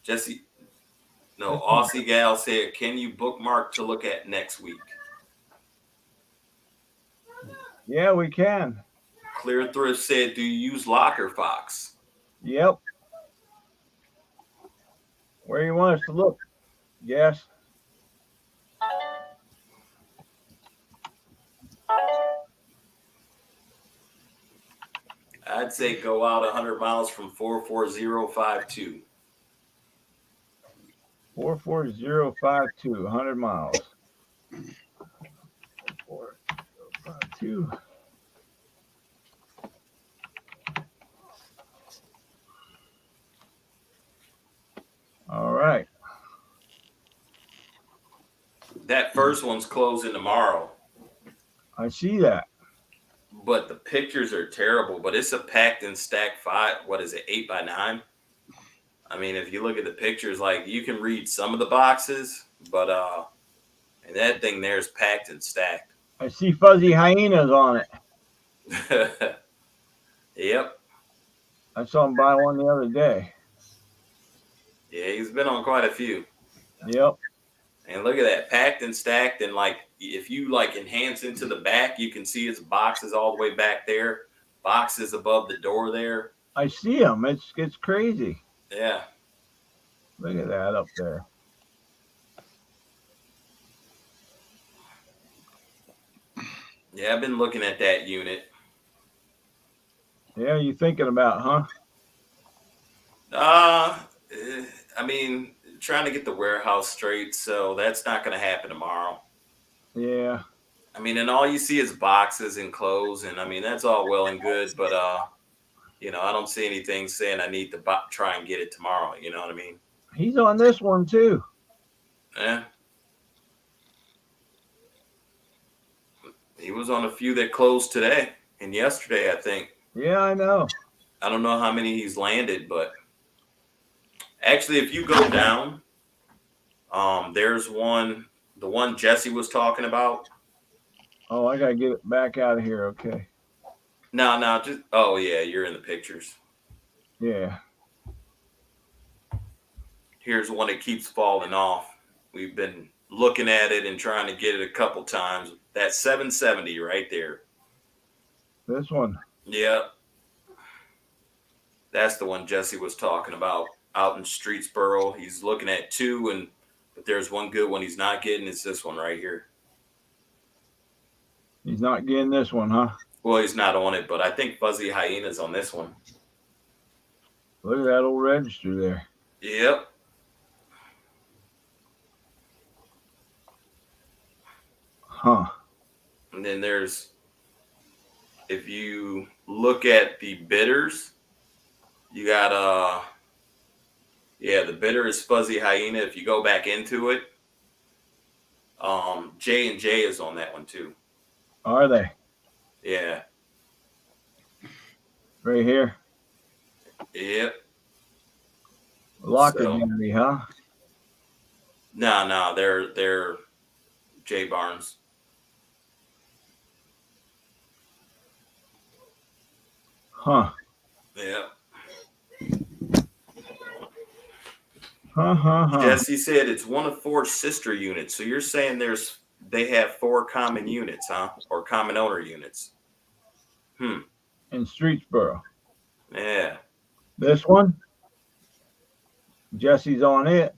Jesse, no, Aussie Gal said, can you bookmark to look at next week? Yeah, we can. Clear Thrift said, do you use Locker Fox? Yep. Where you want us to look? Yes. I'd say go out 100 miles from 44052. 44052, 100 miles. 44052. All right. That first one's closing tomorrow. I see that. But the pictures are terrible. But it's a packed and stacked 8 by 9? I mean, if you look at the pictures, like you can read some of the boxes, but and that thing there is packed and stacked. I see fuzzy hyenas on it. Yep. I saw him buy one the other day. Yeah, he's been on quite a few. Yep. And look at that, packed and stacked. And like, if you like enhance into the back, you can see his boxes all the way back there. Boxes above the door there. I see him. It's crazy. Yeah. Look at that up there. Yeah, I've been looking at that unit. Yeah, you thinking about, huh? I mean, trying to get the warehouse straight, so that's not going to happen tomorrow. Yeah. I mean, and all you see is boxes and clothes, and I mean that's all well and good, but you know, I don't see anything saying I need to try and get it tomorrow. You know what I mean? He's on this one too. Yeah. He was on a few that closed today and yesterday, I think. Yeah, I know. I don't know how many he's landed, but actually, if you go down, there's one, the one Jesse was talking about. Oh, I gotta get it back out of here. Okay. No, just, oh yeah, you're in the pictures. Yeah. Here's one that keeps falling off. We've been looking at it and trying to get it a couple times. That 770 right there. This one. Yeah. That's the one Jesse was talking about out in Streetsboro. He's looking at two, but there's one good one he's not getting. It's this one right here. He's not getting this one, huh? Well, he's not on it, but I think Fuzzy Hyena's on this one. Look at that old register there. Yep. Huh. And then there's, if you look at the bidders, you got the bidder is Fuzzy Hyena. If you go back into it, J&J is on that one too. Are they? Yeah. Right here. Yep. Locker So- Unity, huh? No, they're J Barnes. Huh. Yeah. Huh. Jesse said it's one of 4 sister units. So you're saying they have 4 common units, huh? Or common owner units. In Streetsboro. Yeah. This one? Jesse's on it.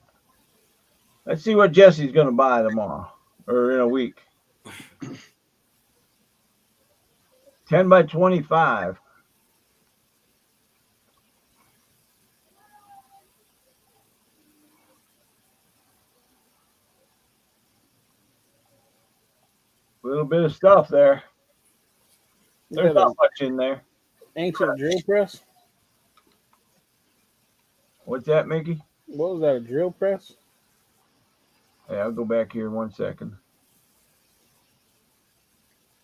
Let's see what Jesse's going to buy tomorrow or in a week. 10 by 25. A little bit of stuff there. There's Look at not much in there. ancient drill press. What's that, Mickey? What was that? A drill press? Hey, I'll go back here 1 second.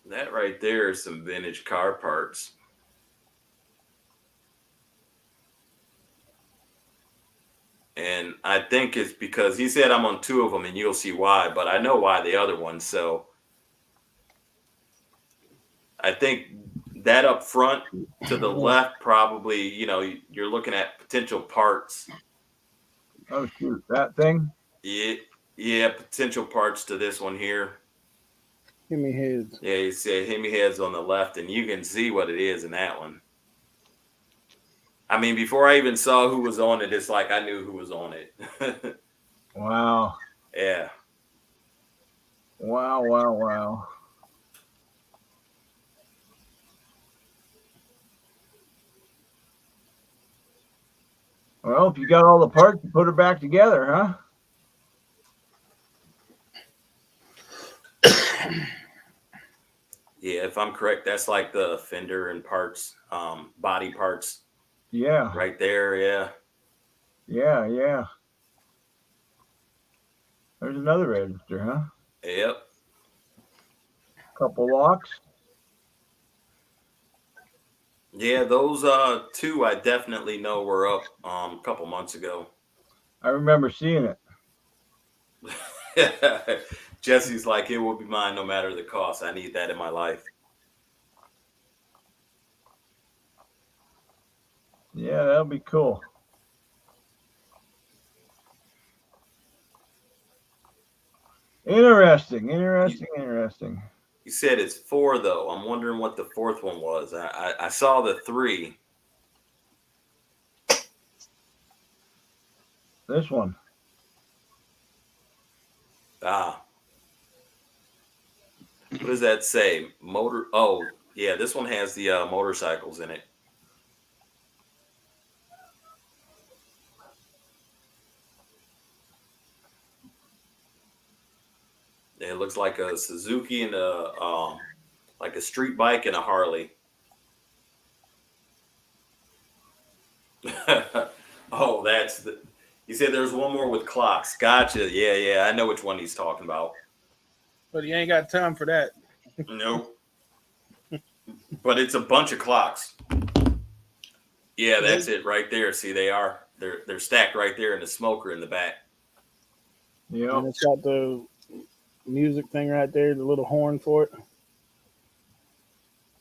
That right there is some vintage car parts. And I think it's because he said I'm on 2 of them, and you'll see why, but I know why the other one. So I think that up front to the left, probably, you know, you're looking at potential parts. Oh, shoot. That thing? Yeah, potential parts to this one here. Hemi heads. Yeah, you see Hemi heads on the left, and you can see what it is in that one. I mean, before I even saw who was on it, it's like I knew who was on it. Wow. Yeah. Wow. Well, if you got all the parts, you put her back together, huh? Yeah, if I'm correct, that's like the fender and parts, body parts. Yeah. Right there, yeah. Yeah. There's another register, huh? Yep. Couple locks. Yeah, those two I definitely know were up a couple months ago. I remember seeing it. Jesse's like, it will be mine no matter the cost. I need that in my life. Yeah, that'll be cool. Interesting. You said it's 4 though. I'm wondering what the 4th one was. I saw the 3. This one. Ah. What does that say? Motor. Oh, yeah. This one has the motorcycles in it. It looks like a Suzuki and like a street bike and a Harley. Oh, that's the. You said there's one more with clocks. Gotcha. Yeah. I know which one he's talking about. But he ain't got time for that. Nope. But it's a bunch of clocks. Yeah, that's it right there. See, they're stacked right there in the smoker in the back. Yeah. And it's got the music thing right there, the little horn for it.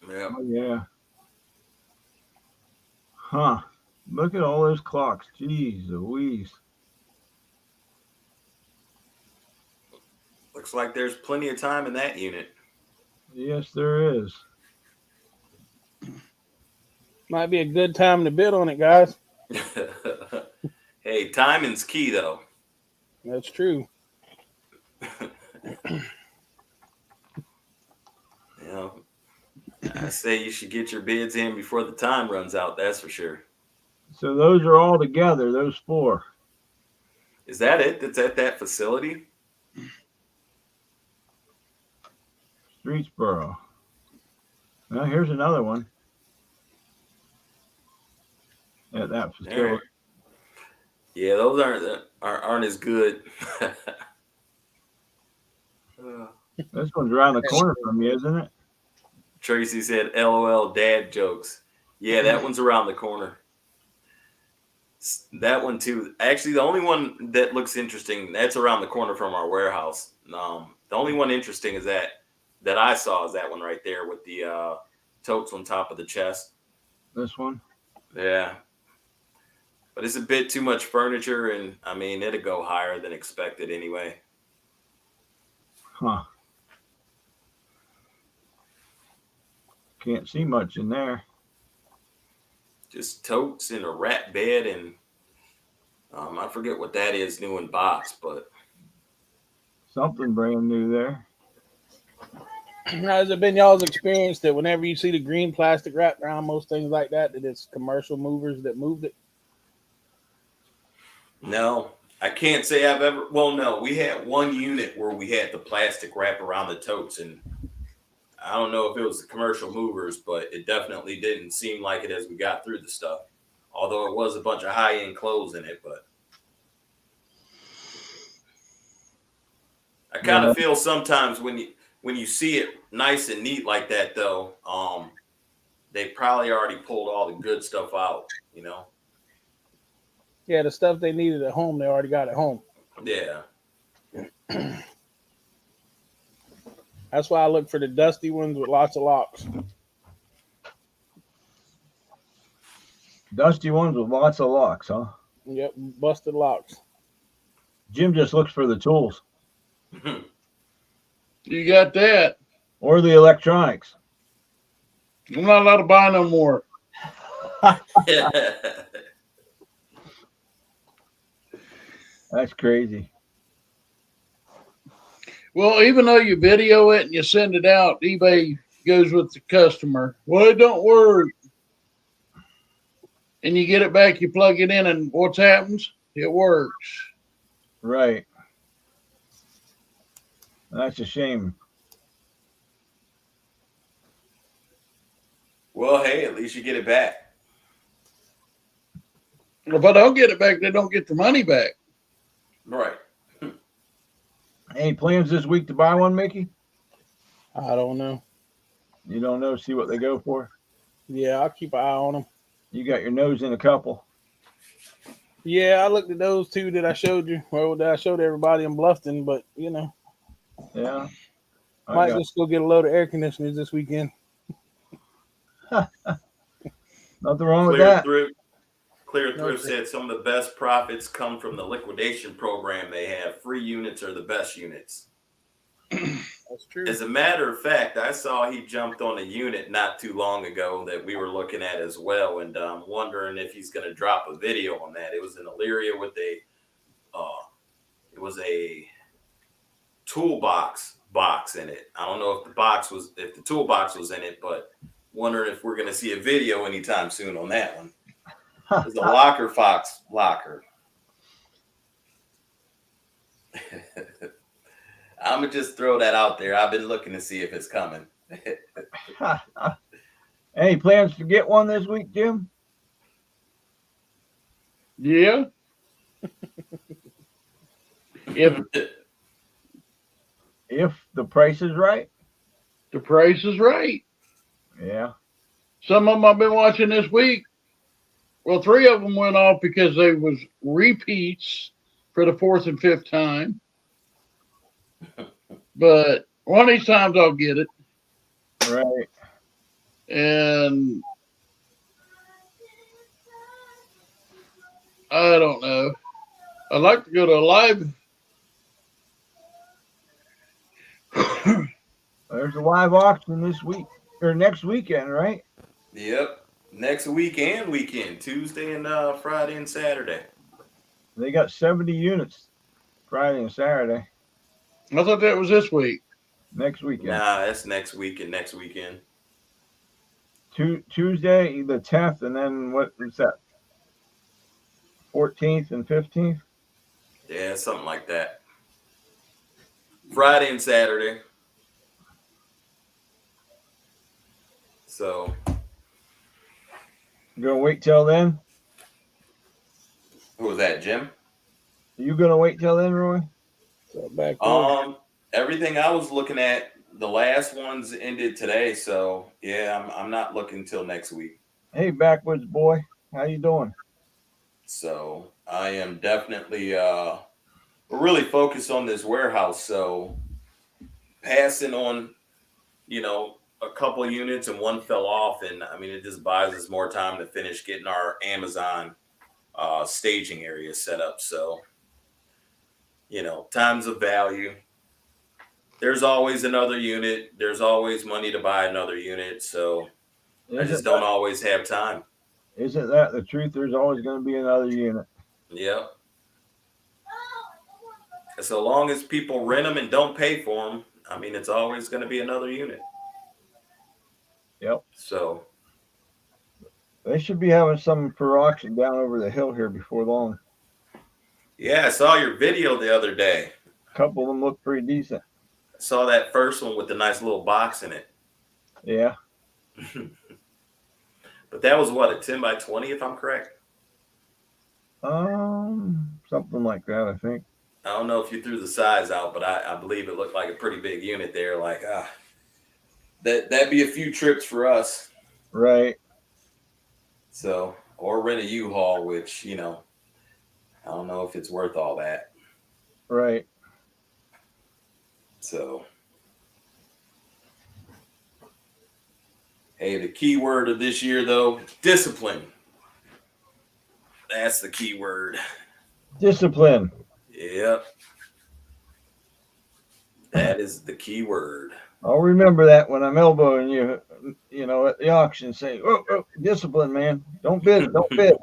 Yeah. Oh, yeah. Huh. Look at all those clocks. Jeez Louise. Looks like there's plenty of time in that unit. Yes, there is. Might be a good time to bid on it, guys. Hey, timing's key though. That's true. You know, I say you should get your bids in before the time runs out. That's for sure. So those are all together, those 4. Is that it? That's at that facility? Streetsboro. Well, here's another one. At that facility. Right. Yeah, those aren't as good. This one's around the corner from you, isn't it? Tracy said, "LOL, dad jokes." Yeah, that one's around the corner. That one too. Actually, the only one that looks interesting that's around the corner from our warehouse. The only one interesting is that I saw is that one right there with the totes on top of the chest. This one. Yeah, but it's a bit too much furniture, and I mean it'd go higher than expected anyway. Huh. Can't see much in there. Just totes in a rat bed, and I forget what that is new in box, but Something brand new there. Now, has it been y'all's experience that whenever you see the green plastic wrapped around most things like that, that it's commercial movers that moved it? no, I can't say I've ever. Well, no, we had one unit where we had the plastic wrap around the totes, and I don't know if it was the commercial movers, but it definitely didn't seem like it as we got through the stuff. Although it was a bunch of high-end clothes in it, but I kind of feel sometimes when you see it nice and neat like that, though, they probably already pulled all the good stuff out, you know? Yeah, the stuff they needed at home, they already got at home. Yeah. That's why I look for the dusty ones with lots of locks. Dusty ones with lots of locks, huh? Yep, busted locks. Jim just looks for the tools You got that. or the electronics. I'm not allowed to buy no more. That's crazy. Well, even though you video it and you send it out, eBay goes with the customer. Well, it don't work. And you get it back, you plug it in, and what happens? It works. Right. That's a shame. Well, hey, at least you get it back. If I don't get it back, they don't get the money back. Right. Any plans this week to buy one, Mickey? I don't know. You don't know. See what they go for. Yeah, I'll keep an eye on them. You got your nose in a couple. Yeah, I looked at those two that I showed you. Well, that I showed everybody in Bluffton, but Yeah. might just go get a load of air conditioners this weekend. Nothing wrong with that. Clear Thrift Okay. said some of the best profits come from the liquidation program they have. Free units are the best units. That's true. As a matter of fact, I saw he jumped on a unit not too long ago that we were looking at as well, and I'm wondering if he's going to drop a video on that. It was in Elyria with a toolbox box in it. I don't know if the toolbox was in it, but wondering if we're going to see a video anytime soon on that one. It's a Locker Fox locker. I'm gonna just throw that out there. I've been looking to see if it's coming. Any plans to get one this week, Jim? Yeah. If the price is right. the price is right. Yeah. Some of them I've been watching this week. Well, 3 of them went off because they was repeats for the 4th and 5th time. But one of these times I'll get it. Right. And I don't know. I'd like to go to a live. There's a live auction this week or next weekend, right? Yep. Next week and weekend, Tuesday and Friday and Saturday. They got 70 units Friday and Saturday. I thought that was this week. Next weekend. Nah, that's next week and next weekend. Tuesday, the 10th, and then what is that? 14th and 15th? Yeah, something like that. Friday and Saturday. So You gonna wait till then? who was that, Jim? You gonna wait till then, Roy? So back there. Everything I was looking at, the last ones ended today, so yeah, I'm not looking till next week. Hey, backwoods boy, how you doing? So I am definitely we're really focused on this warehouse. So passing on, a couple of units and one fell off, and I mean it just buys us more time to finish getting our Amazon staging area set up. So times of value. There's always another unit. There's always money to buy another unit. So I just don't always have time. Isn't that the truth? There's always going to be another unit. Yep. So long as people rent them and don't pay for them, I mean, it's always going to be another unit. Yep. So They should be having some for auction down over the hill here before long. yeah, I saw your video the other day. A couple of them look pretty decent. I saw that first one with the nice little box in it. Yeah. But that was what, a 10 by 20, if I'm correct? Something like that, I think. I don't know if you threw the size out, but I believe it looked like a pretty big unit there. Like, that'd be a few trips for us. Right. So, or rent a U-Haul, which, I don't know if it's worth all that. Right. So, hey, the key word of this year, though, discipline. That's the key word. Discipline. Yep. That is the key word. I'll remember that when I'm elbowing you, at the auction, say, oh, discipline, man. Don't bid. Don't bid.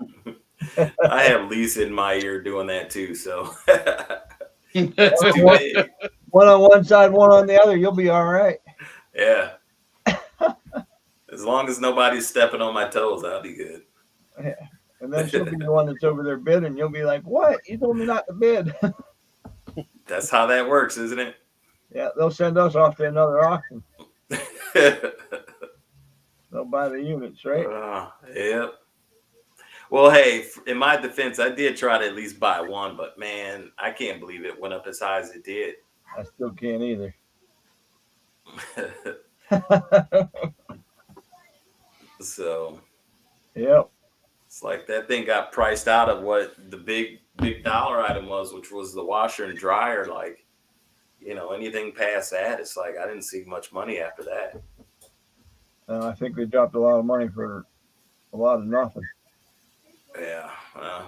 I have Lisa in my ear doing that too, so that's too big. One on one side, one on the other. You'll be all right. Yeah. As long as nobody's stepping on my toes, I'll be good. Yeah. And then she'll be the one that's over there bidding. You'll be like, what? You told me not to bid. That's how that works, isn't it? Yeah, they'll send us off to another auction. They'll They'll buy the units, right? Yep. Well, hey, in my defense, I did try to at least buy one, but man, I can't believe it went up as high as it did. I still can't either. So Yep. it's like that thing got priced out of what the big dollar item was, which was the washer and dryer. Like, anything past that, it's like I didn't see much money after that. I think they dropped a lot of money for a lot of nothing. Yeah,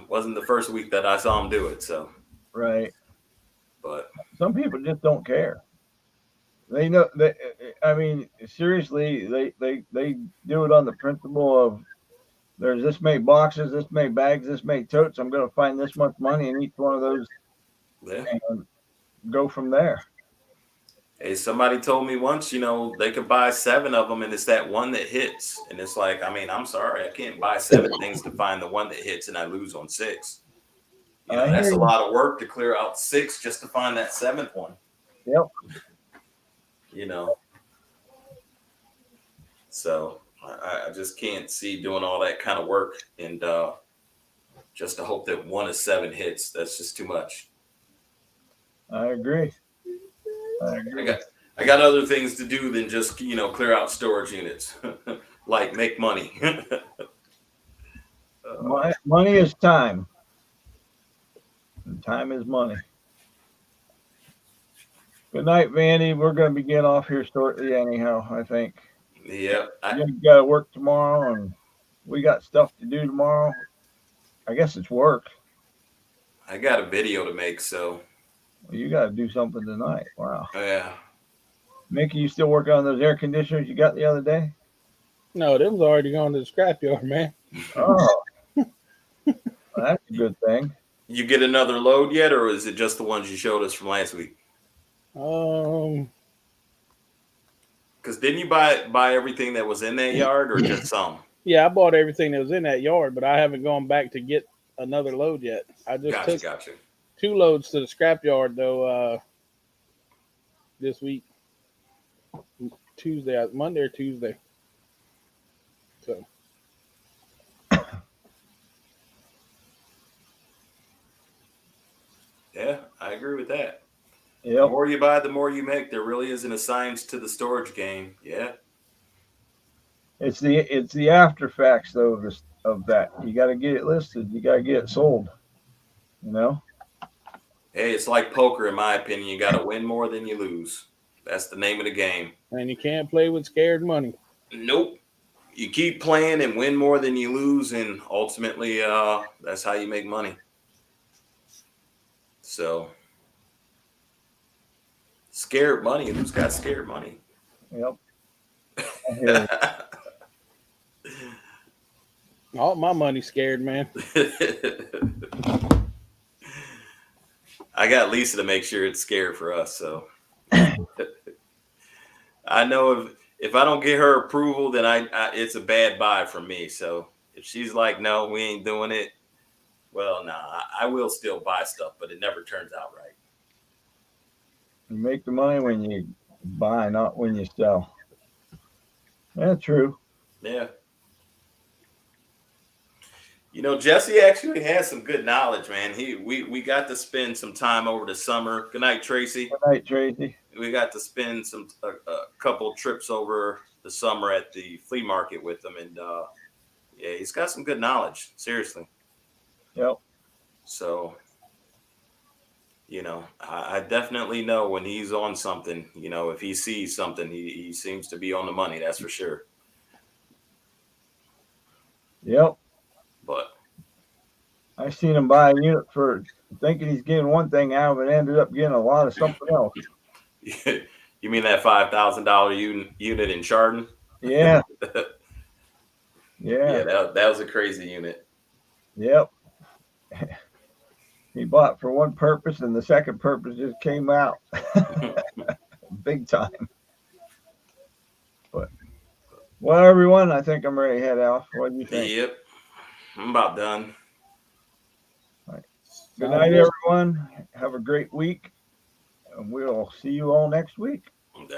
wasn't the first week that I saw them do it. So right. But some people just don't care. They know that. I mean, seriously, they do it on the principle of there's this many boxes, this many bags, this many totes. I'm going to find this much money in each one of those, and go from there. Hey, somebody told me once, they could buy 7 of them, and it's that one that hits. And it's like, I mean, I'm sorry, I can't buy 7 things to find the one that hits, and I lose on 6. That's a lot of work to clear out 6 just to find that 7th one. Yep. So I just can't see doing all that kind of work, and just to hope that 1 of 7 hits. That's just too much. I agree. I got other things to do than just clear out storage units, like make money. Money is time. And time is money. Good night, Vandy. We're going to be getting off here shortly, anyhow. I think. Yep. You got to work tomorrow, and we got stuff to do tomorrow. I guess it's work. I got a video to make, so. Well, you got to do something tonight. Wow. Yeah. Mickey, you still working on those air conditioners you got the other day? No, them was already gone to the scrapyard, man. Oh, well, that's a good thing. You get another load yet, or is it just the ones you showed us from last week? Because didn't you buy everything that was in that yard, or just some? Yeah, I bought everything that was in that yard, but I haven't gone back to get another load yet. I just took 2 loads to the scrapyard though this week. Monday or Tuesday. So yeah, I agree with that. Yep. The more you buy, the more you make. There really isn't a science to the storage game. Yeah. It's the after facts though of that. You got to get it listed. You got to get it sold. Hey, it's like poker, in my opinion. You got to win more than you lose. That's the name of the game. And you can't play with scared money. Nope. You keep playing and win more than you lose, and ultimately, that's how you make money. So, scared money. Who's got scared money? Yep. All my money's scared, man. I got Lisa to make sure it's scared for us. So I know if I don't get her approval, then it's a bad buy for me. So if she's like, no, we ain't doing it. Well, nah, I will still buy stuff, but it never turns out right. You make the money when you buy, not when you sell. That's true. Yeah. Jesse actually has some good knowledge, man. We got to spend some time over the summer. Good night, Tracy. Good night, Tracy. We got to spend a couple trips over the summer at the flea market with him, and yeah, he's got some good knowledge. Seriously. Yep. So, I definitely know when he's on something. If he sees something, he seems to be on the money. That's for sure. Yep. But I seen him buy a unit for thinking he's getting one thing out of it, ended up getting a lot of something else. You mean that $5,000 unit in Chardon? Yeah. Yeah, that was a crazy unit. Yep. He bought for one purpose, and the second purpose just came out big time. But well, everyone, I think I'm ready to head out. What do you think? Yep, I'm about done. All right. Good night, everyone. Have a great week, and we'll see you all next week. All right.